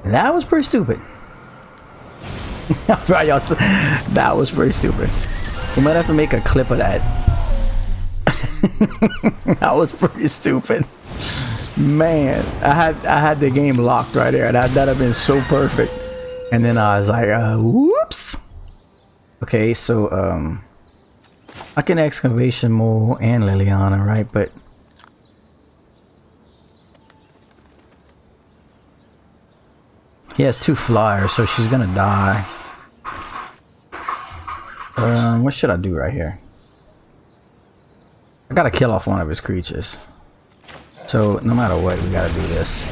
That was pretty stupid. That was pretty stupid. We might have to make a clip of that. That was pretty stupid. Man, I had the game locked right there. That'd have been so perfect. And then I was like, whoops. Okay, so I can Excavation Mole and Liliana, right? But he has 2 flyers, so she's gonna die. What should I do right here? I gotta kill off one of his creatures. So no matter what, we gotta do this.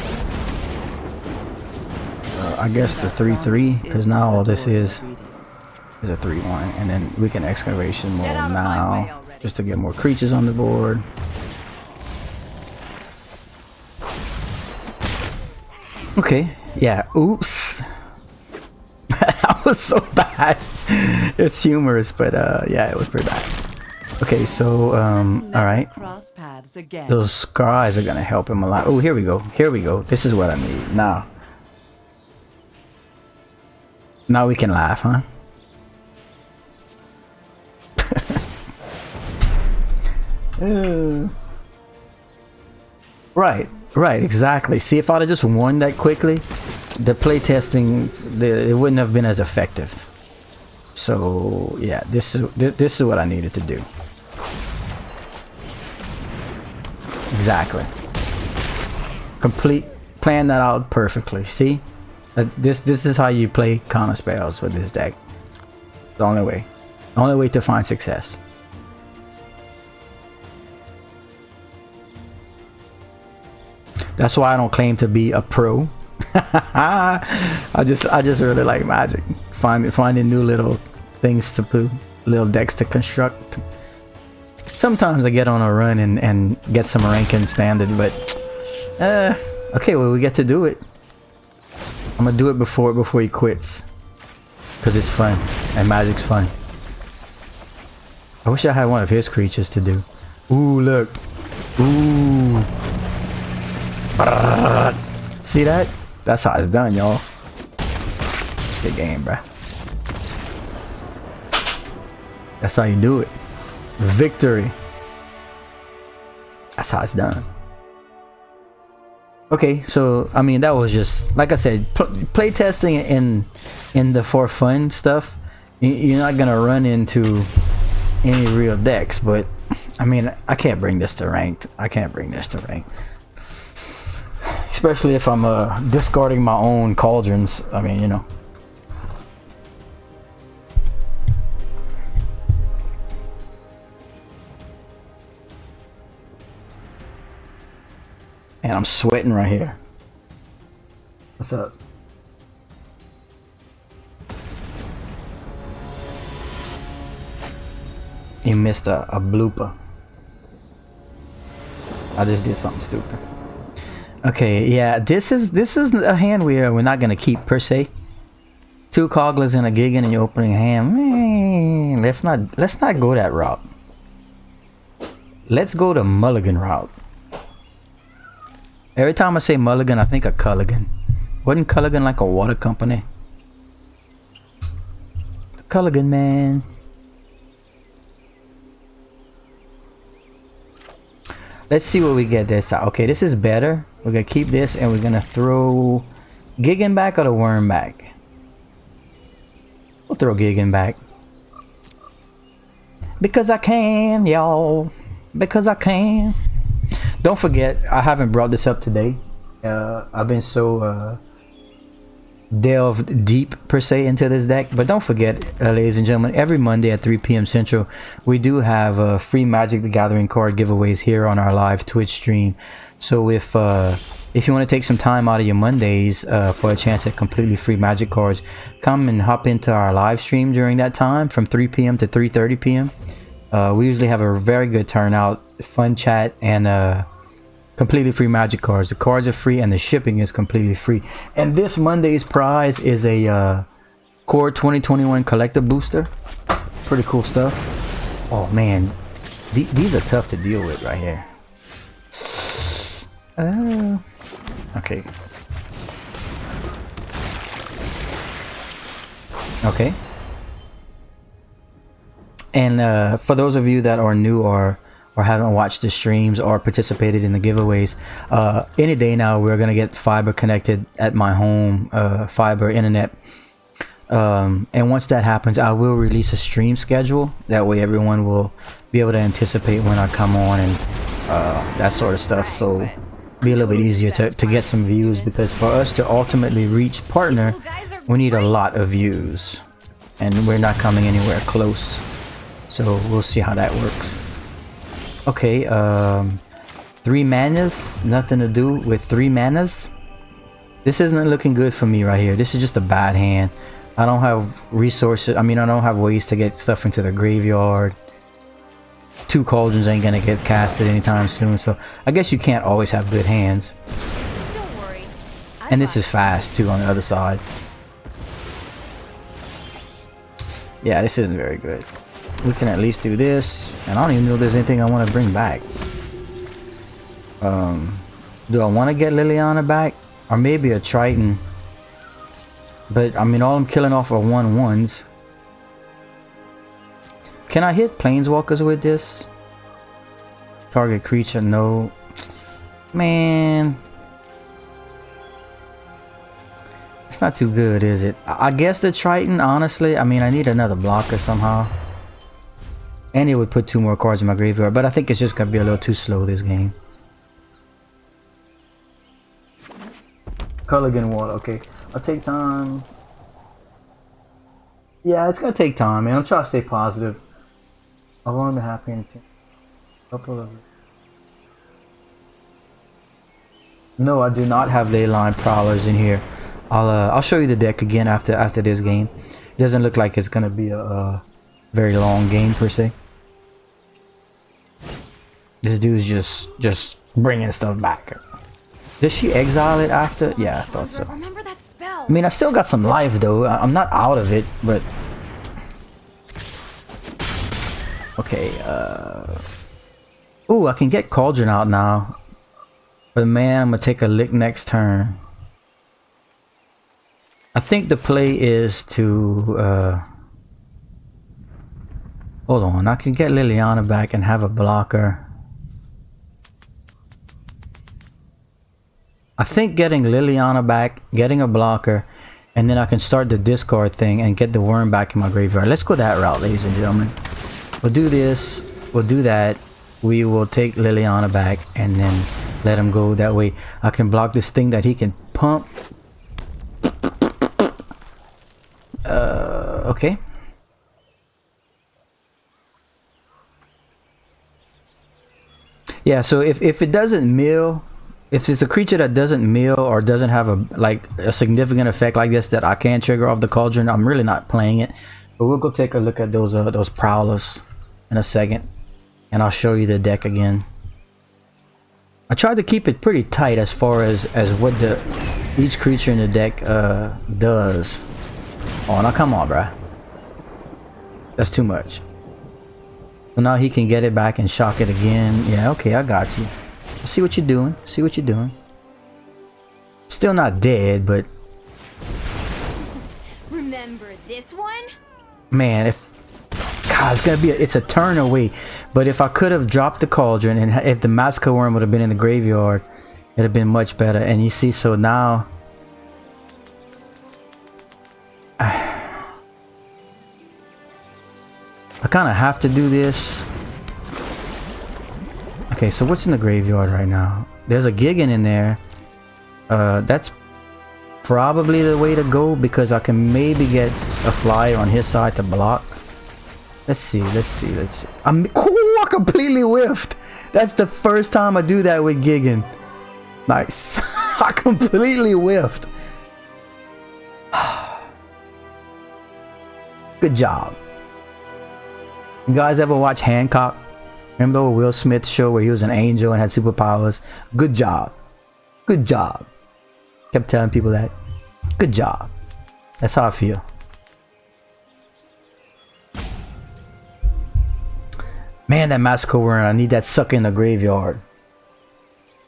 I guess the 3/3, because now all this is a 3/1, and then we can Excavation Mole now, just to get more creatures on the board. Okay, yeah, oops. That was so bad. It's humorous, but yeah, it was pretty bad. Okay, so alright. Those scries are gonna help him a lot. Oh, here we go. Here we go. This is what I need. Now we can laugh, huh? Right, exactly. See, if I'd have just won that quickly, the playtesting, it wouldn't have been as effective. So yeah, this is what I needed to do. Exactly. Plan that out perfectly. See, this is how you play counter spells with this deck. The only way to find success. That's why I don't claim to be a pro. I just really like Magic. Finding new little things to do, little decks to construct. Sometimes I get on a run and get some rank in standard, but okay, well, we get to do it. I'm gonna do it before he quits, because it's fun and Magic's fun. I wish I had one of his creatures to do. Ooh, look. Ooh. See that? That's how it's done, y'all. Good game, bruh. That's how you do it. Victory. That's how it's done. Okay, so I mean that was just like I said, play testing in the for fun stuff. You're not gonna run into any real decks, but I mean I can't bring this to ranked. I can't bring this to ranked, especially if I'm discarding my own cauldrons. I mean, you know. And I'm sweating right here. What's up? You missed a blooper. I just did something stupid. Okay, yeah, this is a hand we're not gonna keep per se. 2 Cogglers and a Gigan in your opening hand. Man, let's not go that route. Let's go the mulligan route. Every time I say mulligan, I think of Culligan. Wasn't Culligan like a water company? The Culligan man. Let's see what we get this time. Okay, this is better. We're gonna keep this and we're gonna throw Gigan back or the Worm back. We'll throw Gigan back. Because I can, y'all. Because I can. Don't forget, I haven't brought this up today. I've been so delved deep per se into this deck, but don't forget, ladies and gentlemen, every Monday at 3 p.m. Central, we do have free Magic the Gathering card giveaways here on our live Twitch stream. So if you want to take some time out of your Mondays for a chance at completely free Magic cards, come and hop into our live stream during that time from 3 p.m. to 3:30 p.m. We usually have a very good turnout, fun chat, and completely free Magic cards. The cards are free and the shipping is completely free. And this Monday's prize is a Core 2021 collector booster. Pretty cool stuff. Oh man, these are tough to deal with right here. Okay. Okay. And for those of you that are new or haven't watched the streams or participated in the giveaways, any day now we're gonna get fiber connected at my home, fiber internet, and once that happens I will release a stream schedule. That way everyone will be able to anticipate when I come on and that sort of stuff, so be a little bit easier to get some views, because for us to ultimately reach partner we need a lot of views and we're not coming anywhere close, so we'll see how that works. Okay, 3 manas, nothing to do with 3 manas. This isn't looking good for me right here. This is just a bad hand. I don't have resources. I mean, I don't have ways to get stuff into the graveyard. 2 Cauldrons ain't gonna get casted anytime soon, so I guess you can't always have good hands. Don't worry. And this is fast too on the other side. Yeah, this isn't very good. We can at least do this, and I don't even know if there's anything I want to bring back. Do I want to get Liliana back, or maybe a Triton? But I mean, all I'm killing off are 1/1s. Can I hit Planeswalkers with this? Target creature, no. Man, it's not too good, is it? I guess the Triton, honestly. I mean, I need another blocker somehow. And it would put 2 more cards in my graveyard, but I think it's just gonna be a little too slow this game. Culligan Water, okay. I'll take time. Yeah, it's gonna take time, man. I'm trying to stay positive. I want to be happy and couple of. No, I do not have Leyline Prowlers in here. I'll show you the deck again after this game. It doesn't look like it's gonna be a very long game per se. This dude's just bringing stuff back. Did she exile it after? Yeah, I thought so. Remember that spell. I mean, I still got some life though. I'm not out of it, but okay. Ooh, I can get Cauldron out now. But man, I'm gonna take a lick next turn. I think the play is to Hold on, I can get Liliana back and have a blocker. I think getting Liliana back, getting a blocker, and then I can start the discard thing and get the worm back in my graveyard. Let's go that route, ladies and gentlemen. We'll do this, we'll do that. We will take Liliana back and then let him go. That way I can block this thing that he can pump. Okay. Yeah, so if it doesn't mill, if it's a creature that doesn't mill or doesn't have a significant effect like this that I can trigger off the Cauldron, I'm really not playing it. But we'll go take a look at those prowlers in a second, and I'll show you the deck again. I tried to keep it pretty tight as far as what each creature in the deck does. Oh, now come on, bruh. That's too much. So now he can get it back and shock it again. Yeah, okay, I got you. See what you're doing. See what you're doing. Still not dead, but Remember this one? man, God, it's a turn away. But if I could have dropped the Cauldron and if the Massacre Worm would have been in the graveyard, it'd have been much better. And you see, so now I kind of have to do this. Okay, so what's in the graveyard right now? There's a Gigan in there. That's probably the way to go because I can maybe get a flyer on his side to block. Let's see. I completely whiffed. That's the first time I do that with Gigan. Nice. I completely whiffed. Good job. You guys ever watch Hancock? Remember the Will Smith show where he was an angel and had superpowers? Good job. Good job. Kept telling people that. Good job. That's how I feel. Man, that Massacre Worm, I need that sucker in the graveyard.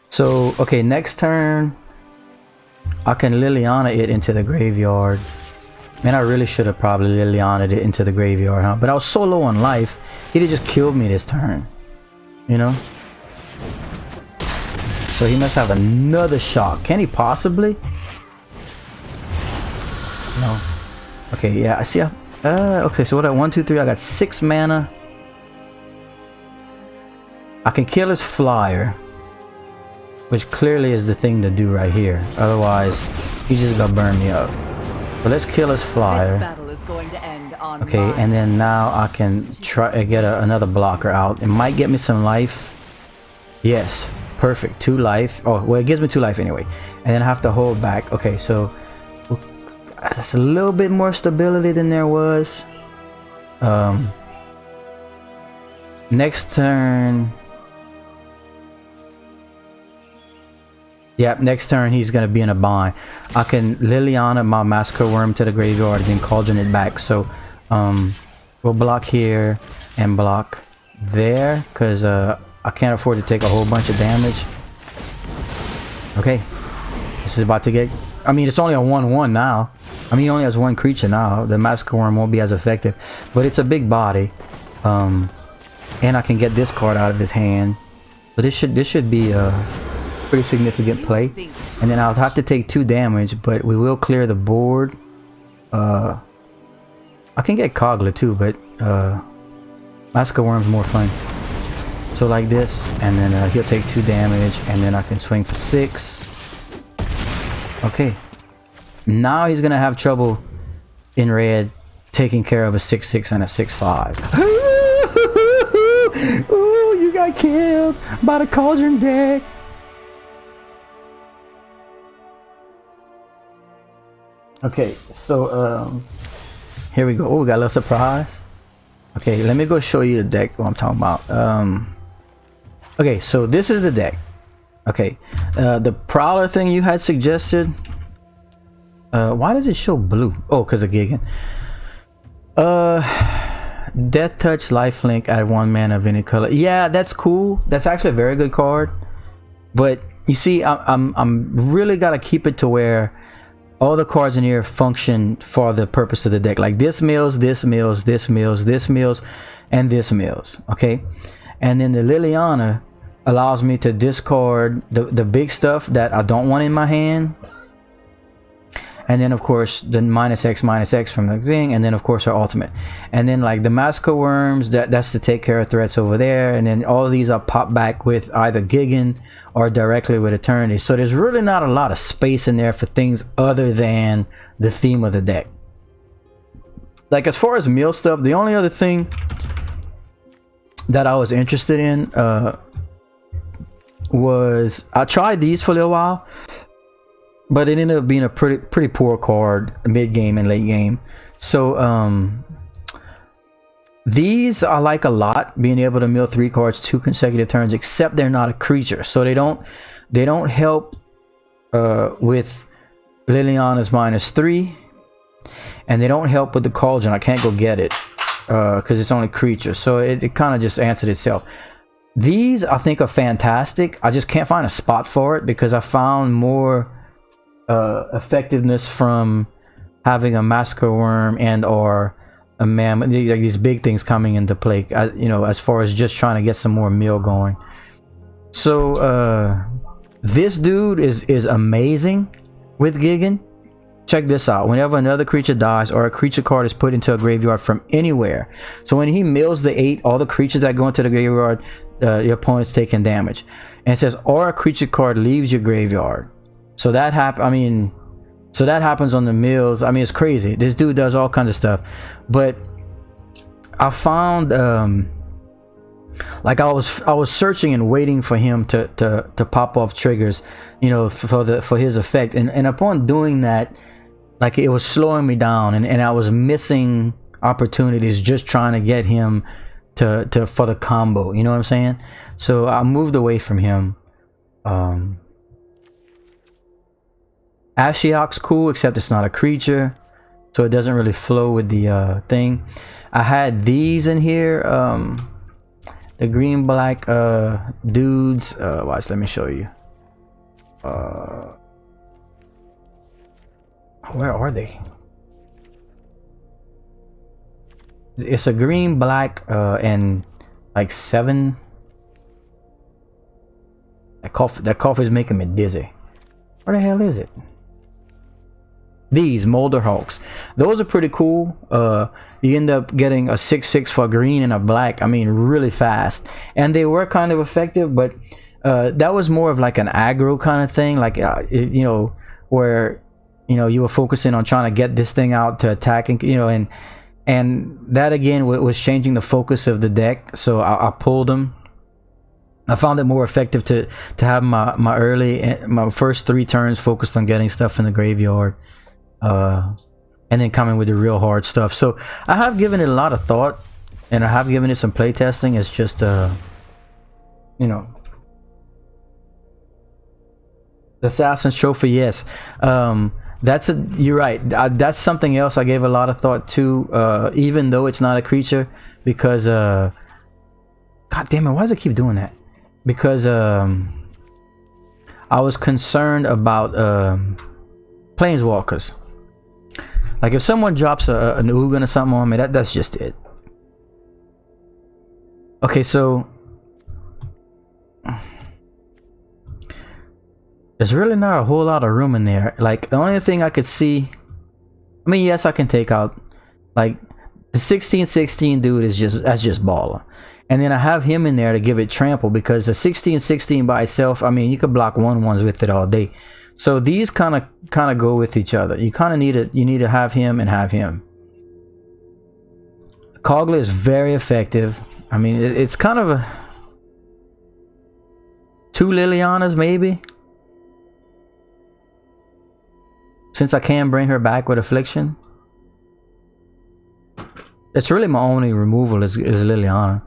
So, okay, next turn, I can Liliana it into the graveyard. Man, I really should have probably Liliana'd it into the graveyard, huh? But I was so low on life, he'd have just killed me this turn. You know? So he must have another shock. Can he possibly? No. Okay, yeah, I see. Okay, so what? 1, 2, 3. I got 6 mana. I can kill his flyer, which clearly is the thing to do right here. Otherwise, he's just gonna burn me up. So let's kill his flyer. This battle is going to end on Okay, and then now I can try to get another blocker out. It might get me some life. Yes, perfect. 2 life. Oh, well, it gives me 2 life anyway. And then I have to hold back. Okay, so that's a little bit more stability than there was. Next turn. Yep, next turn he's gonna be in a bind. I can Liliana my Massacre Worm to the graveyard and then Cauldron it back. So we'll block here and block there because I can't afford to take a whole bunch of damage. Okay, this is about to get, I mean, it's only a 1/1 now. I mean, he only has 1 creature now. The Massacre Worm won't be as effective, but it's a big body. And I can get this card out of his hand. So this should be a pretty significant play. And then I'll have to take 2 damage, but we will clear the board. I can get Kogla too, but Massacre Worm's more fun. So like this, and then he'll take 2 damage, and then I can swing for 6. Okay. Now he's gonna have trouble in red taking care of a 6/6 and a 6/5. Ooh, you got killed by the Cauldron deck. Okay, so here we go. Oh, we got a little surprise. Okay, let me go show you the deck, what I'm talking about. Okay, so this is the deck. Okay, the Prowler thing you had suggested. Why does it show blue? Oh, because of Gigan. Death Touch, Lifelink, add 1 mana of any color. Yeah, that's cool. That's actually a very good card. But you see, I'm really gotta keep it to where all the cards in here function for the purpose of the deck. Like this mills, this mills, this mills, this mills, and this mills. Okay, and then the Liliana allows me to discard the big stuff that I don't want in my hand, and then of course the -X from the thing, and then of course our ultimate, and then like the Massacre Worms, that's to take care of threats over there, and then all of these are pop back with either Gigan or directly with Eternity. So there's really not a lot of space in there for things other than the theme of the deck. Like as far as mill stuff, the only other thing that I was interested in was I tried these for a little while, but it ended up being a pretty poor card mid game and late game. So these I like a lot, being able to mill 3 cards 2 consecutive turns, except they're not a creature, so they don't help with Liliana's -3, and they don't help with the Cauldron. I can't go get it because it's only creature, so it kind of just answered itself. These I think are fantastic. I just can't find a spot for it because I found more effectiveness from having a Massacre Worm and or a Mammoth, like these big things coming into play, you know, as far as just trying to get some more mill going. So this dude is amazing with Gigan. Check this out. Whenever another creature dies or a creature card is put into a graveyard from anywhere, so when he mills the 8, all the creatures that go into the graveyard, your opponent's taking damage. And it says, or a creature card leaves your graveyard. So that that happens on the mills. I mean, it's crazy. This dude does all kinds of stuff. But I found like I was searching and waiting for him to pop off triggers, you know, for his effect. And upon doing that, like it was slowing me down, and I was missing opportunities just trying to get him to for the combo, you know what I'm saying? So I moved away from him. Ashiok's cool, except it's not a creature, so it doesn't really flow with the thing. I had these in here, the green black dudes. Watch, let me show you. Where are they? It's a green black and like 7. That cough is making me dizzy. Where the hell is it? These Molder Hawks, those are pretty cool. You end up getting a 6/6 for green and a black, I mean really fast, and they were kind of effective, but that was more of like an aggro kind of thing, like you know, where you know you were focusing on trying to get this thing out to attack, and you know, and that again was changing the focus of the deck. So I pulled them. I found it more effective to have my first 3 turns focused on getting stuff in the graveyard, and then coming with the real hard stuff. So I have given it a lot of thought, and I have given it some play testing. It's just you know, the Assassin's Trophy, yes. You're right. That's something else I gave a lot of thought to, even though it's not a creature, because god damn it, why does it keep doing that? Because I was concerned about planeswalkers. Like if someone drops an Ugin or something on me, that's just it. Okay, so there's really not a whole lot of room in there. Like the only thing I could see, I mean, yes, I can take out like the 16/16 dude that's just baller. And then I have him in there to give it trample, because the 16/16 by itself, I mean, you could block 1/1s with it all day. So these kind of go with each other. You kind of need to have him and have him. Kogla is very effective. I mean, it's kind of a 2 Lilianas maybe, since I can bring her back with Affliction. It's really my only removal is Liliana.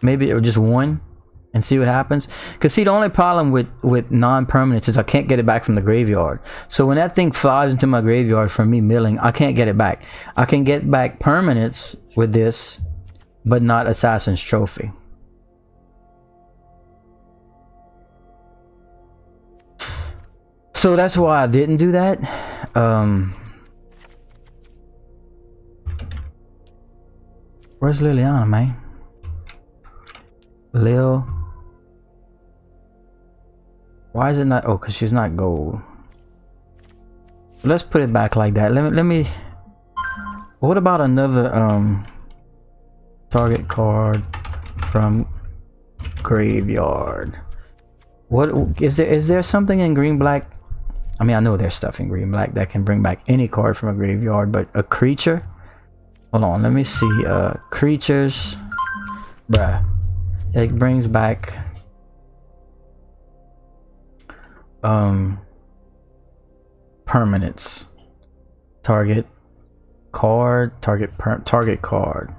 Maybe just 1 and see what happens. Because see, the only problem with non-permanents is I can't get it back from the graveyard. So when that thing flies into my graveyard from me milling, I can't get it back. I can get back permanents with this, but not Assassin's Trophy. So that's why I didn't do that. Where's Liliana, man? Lil. Why is it not? Oh, because she's not gold. Let's put it back like that. Let me. What about another target card from graveyard? What is there? Is there something in green black? I mean, I know there's stuff in green black that can bring back any card from a graveyard, but a creature. Hold on, let me see. Creatures, bruh. It brings back permanents. Target card, target card.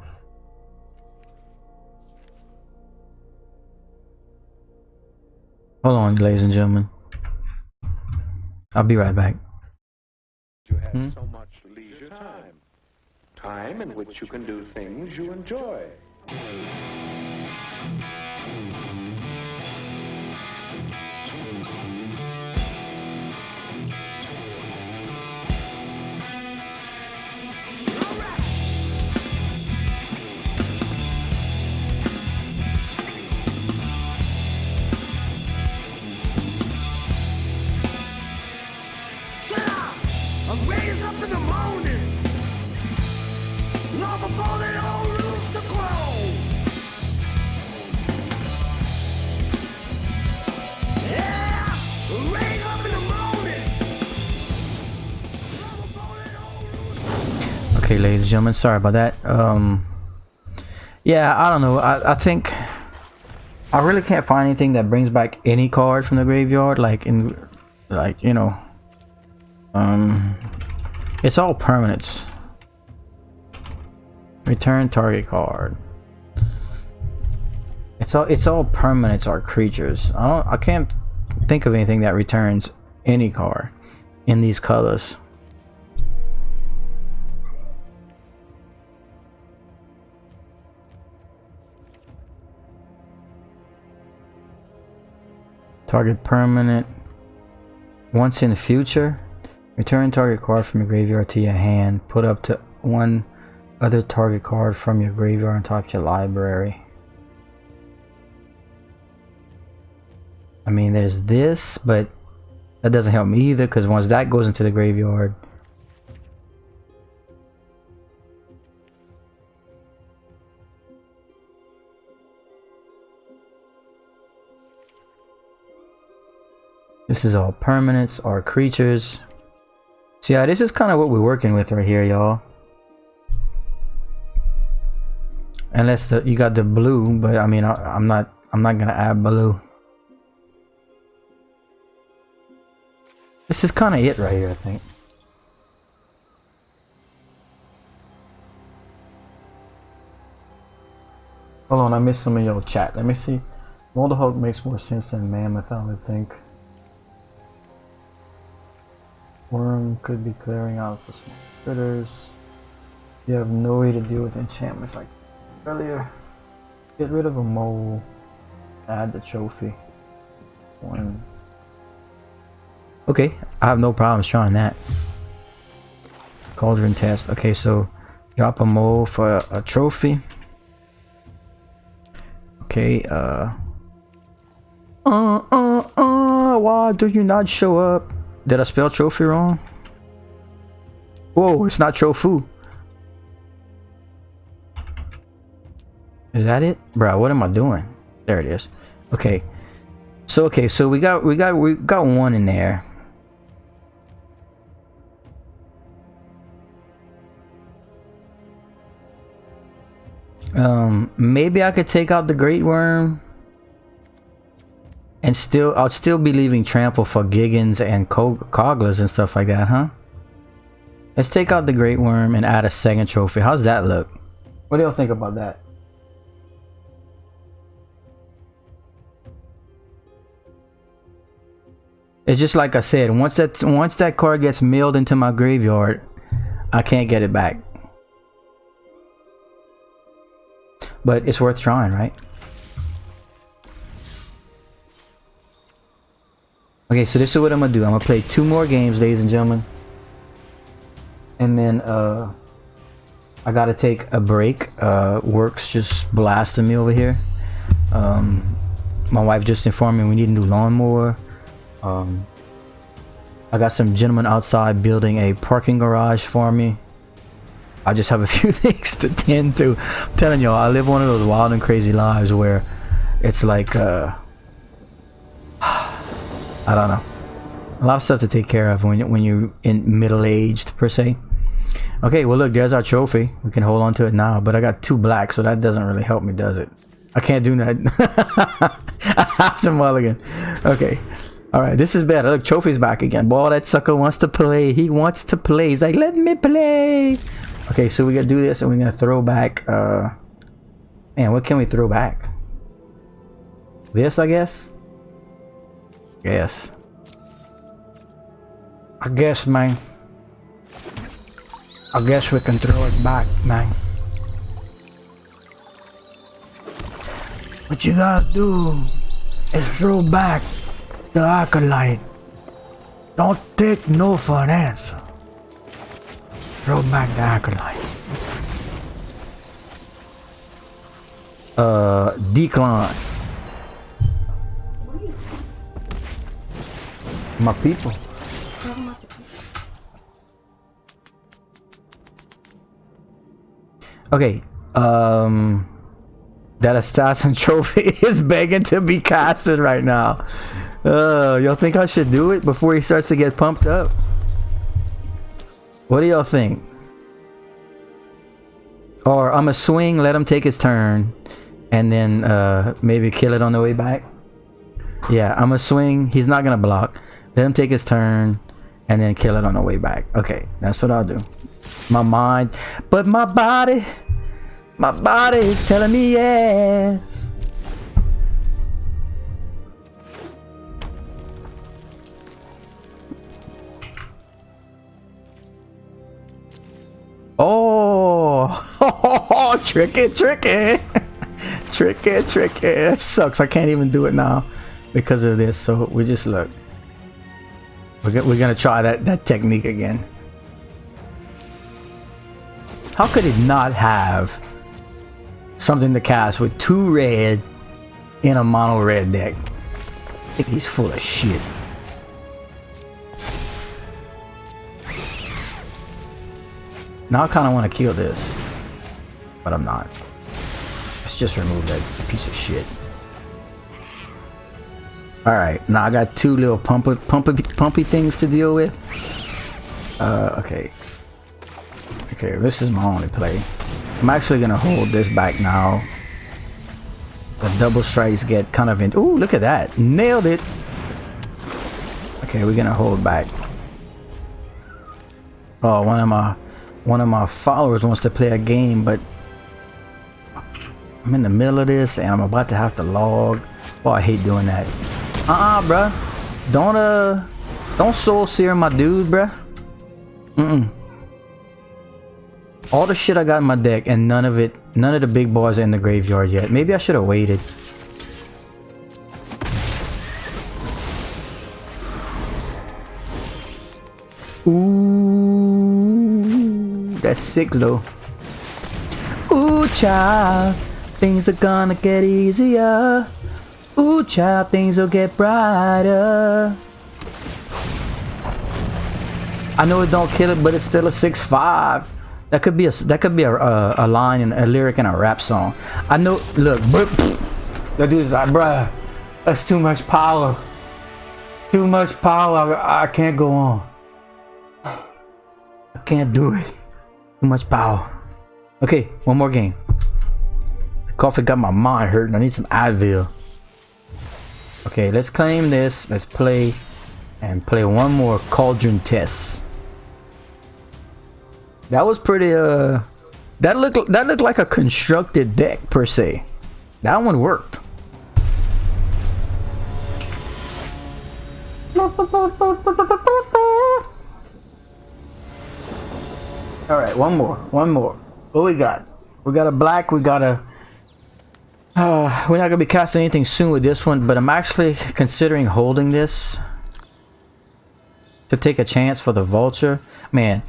Hold on, ladies and gentlemen. I'll be right back. You have so much leisure time. Time in which you can do things you enjoy. I'm raised up in the morning, long before the old rooster crow. Yeah, raised up in the morning, long before the old rooster. Okay, ladies and gentlemen, sorry about that. Yeah, I don't know. I think I really can't find anything that brings back any card from the graveyard, like you know. It's all permanents. Return target card. It's all permanents or creatures. I can't think of anything that returns any card in these colors. Target permanent. Once in the future. Return target card from your graveyard to your hand. Put up to one other target card from your graveyard on top of your library. I mean, there's this, but that doesn't help me either, because once that goes into the graveyard, this is all permanents or creatures. So yeah, this is kind of what we're working with right here, y'all. Unless you got the blue, but I mean, I'm not gonna add blue. This is kind of it right here, I think. Hold on, I missed some of your chat. Let me see. Moldahawk makes more sense than Mammoth, I would think. Worm could be clearing out for small critters. You have no way to deal with enchantments like earlier. Get rid of a mole. Add the trophy. One. Okay, I have no problems trying that. Cauldron test. Okay, so drop a mole for a trophy. Okay, why do you not show up? Did I spell trophy wrong? Whoa, it's not trofu. Is that it? Bro, what am I doing? There it is. Okay. So we got one in there. Maybe I could take out the Great Worm. And I'll still be leaving Trample for Giggins and Cogglers and stuff like that, huh? Let's take out the Great Worm and add a second trophy. How's that look? What do y'all think about that? It's just like I said, once that card gets milled into my graveyard, I can't get it back. But it's worth trying, right? Okay, so this is what I'm gonna do. I'm gonna play 2 more games, ladies and gentlemen. And then I gotta take a break. Work's just blasting me over here. My wife just informed me we need a new lawnmower. I got some gentlemen outside building a parking garage for me. I just have a few things to tend to. I'm telling y'all, I live one of those wild and crazy lives where it's like I don't know, a lot of stuff to take care of when you're in middle-aged per se. Okay, well look, there's our trophy. We can hold on to it now, but I got 2 black, so that doesn't really help me, does it? I can't do that. I have to mulligan. Okay. Alright, this is better. Look, trophy's back again. Boy, that sucker wants to play. He wants to play. He's like, let me play. Okay, so we gotta do this and we're gonna throw back man, what can we throw back? This, I guess? Yes. I guess, man. I guess we can throw it back, man. What you gotta do is throw back the acolyte. Don't take no for an answer. Throw back the acolyte. Decline. My people. Okay, that assassin trophy is begging to be casted right now. Y'all think I should do it before he starts to get pumped up? What do y'all think? Or I'm gonna swing, let him take his turn, and then maybe kill it on the way back? Yeah, I'm gonna swing, he's not gonna block. Let him take his turn, and then kill it on the way back. Okay, that's what I'll do. My mind, but my body is telling me yes. Oh, tricky. Tricky. It sucks. I can't even do it now because of this. So we just look. We're gonna try that technique again. How could it not have something to cast with 2 red in a mono red deck? I think he's full of shit. Now I kind of want to kill this, but I'm not. Let's just remove that piece of shit. Alright, now I got 2 little pumpy things to deal with. Okay. Okay, this is my only play. I'm actually gonna hold this back now. The double strikes get kind of in. Ooh, look at that. Nailed it. Okay, we're gonna hold back. Oh, one of my followers wants to play a game, but I'm in the middle of this and I'm about to have to log. Oh, I hate doing that. Bruh. Don't soul sear my dude, bruh. All the shit I got in my deck and none of the big boys are in the graveyard yet. Maybe I should have waited. Ooh, that's sick though. Ooh, child, things are gonna get easier. Ooh, child, things will get brighter. I know it don't kill it, but it's still a 6/5. That could be a line and a lyric in a rap song. I know. Look, that dude's like, bruh, that's too much power. Too much power. I can't go on. I can't do it. Too much power. Okay, one more game. The coffee got my mind hurting. I need some Advil. Okay, let's claim this. Let's play and play one more Cauldron test. That was pretty that looked like a constructed deck per se. That one worked. Alright, one more. What we got? We got a black, we got a we're not gonna be casting anything soon with this one, but I'm actually considering holding this to take a chance for the vulture. Man,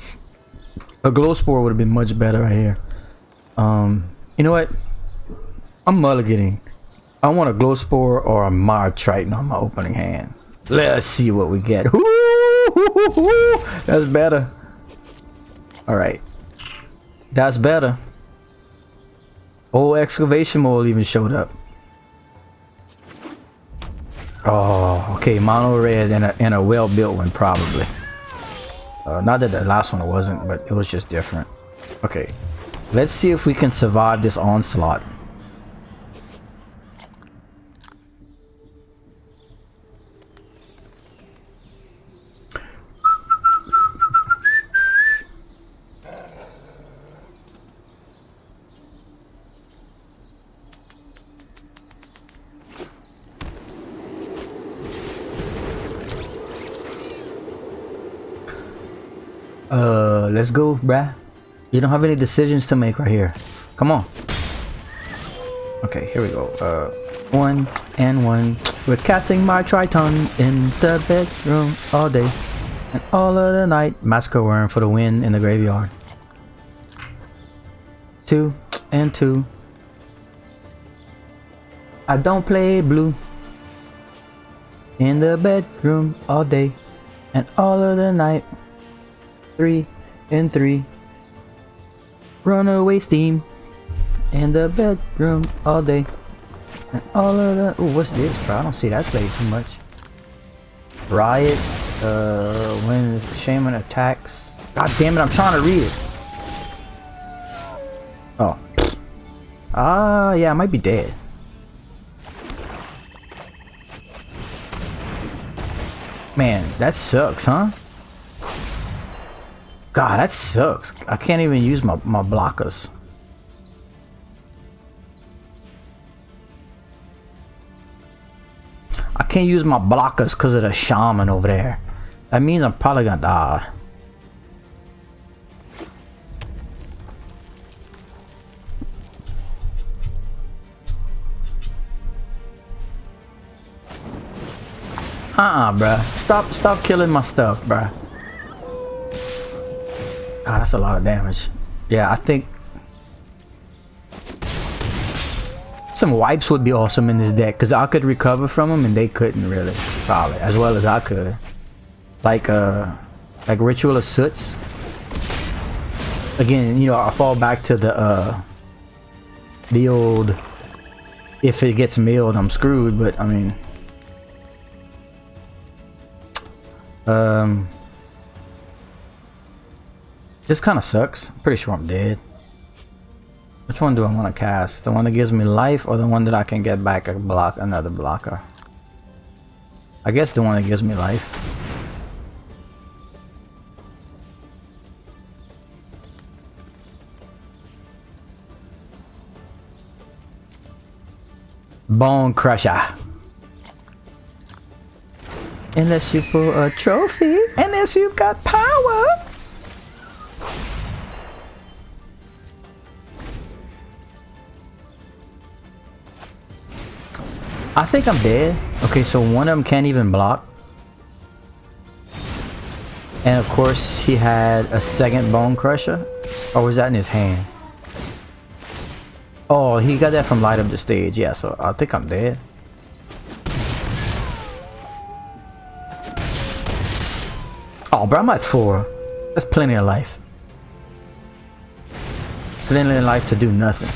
A glow spore would have been much better right here. You know what? I'm mulliganing. I want a glow spore or a Mar Triton on my opening hand. Let's see what we get. That's better. All right, that's better. Oh, excavation mold even showed up. Oh, okay, mono red and a well-built one probably. Not that the last one wasn't, but it was just different. Okay, let's see if we can survive this onslaught. Let's go, bruh. You don't have any decisions to make right here. Come on. Okay, here we go. 1 and 1. We're casting my Triton in the bedroom all day and all of the night. Massacre Worm for the win in the graveyard. 2 and 2. I don't play blue. In the bedroom all day and all of the night. 3 and 3. Runaway steam in the bedroom all day and all of the. Oh, what's this, bro? I don't see that played too much. Riot. When shaman attacks. God damn it! I'm trying to read it. Oh. Yeah, I might be dead. Man, that sucks, huh? God, that sucks. I can't even use my blockers. I can't use my blockers because of the shaman over there. That means I'm probably gonna die. Bruh. Stop killing my stuff, bruh. God, that's a lot of damage. Yeah, I think some wipes would be awesome in this deck because I could recover from them and they couldn't really, probably as well as I could. Like Ritual of Soots. Again, you know, I fall back to the old. If it gets milled, I'm screwed. But I mean, this kind of sucks. I'm pretty sure I'm dead. Which one do I want to cast? The one that gives me life or the one that I can get back another blocker? I guess the one that gives me life. Bone Crusher. Unless you pull a trophy, unless you've got power. I think I'm dead. Okay, so one of them can't even block. And of course, he had a second Bone Crusher. Or was that in his hand? Oh, he got that from Light Up the Stage. Yeah, so I think I'm dead. Oh, bro, I'm at 4. That's plenty of life. Plenty of life to do nothing.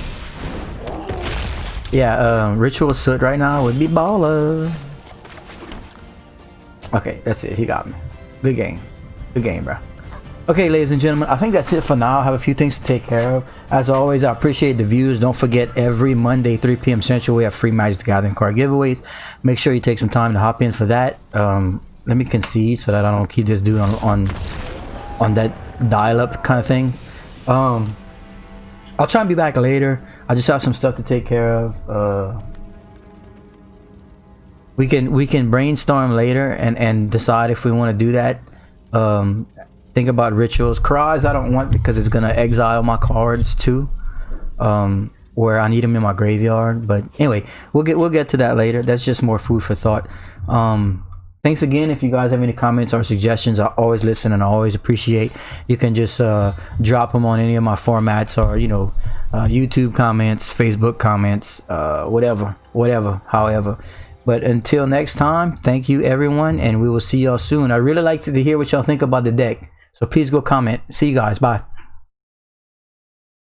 Yeah, Ritual Soot right now would be baller. Okay, that's it. He got me. Good game. Good game, bro. Okay, ladies and gentlemen, I think that's it for now. I have a few things to take care of. As always, I appreciate the views. Don't forget, every Monday, 3 p.m. Central, we have free Magic the Gathering card giveaways. Make sure you take some time to hop in for that. Let me concede so that I don't keep this dude on that dial-up kind of thing. I'll try and be back later. I just have some stuff to take care of. We can brainstorm later and decide if we want to do that. Think about rituals. Cries I don't want because it's gonna exile my cards too. Where I need them in my graveyard. But anyway, we'll get to that later. That's just more food for thought. thanks again. If you guys have any comments or suggestions, I always listen and I always appreciate. You can just drop them on any of my formats, or you know, YouTube comments, Facebook comments, whatever, however. But until next time, thank you everyone, and we will see y'all soon. I really like to hear what y'all think about the deck, so please go comment. See you guys. Bye.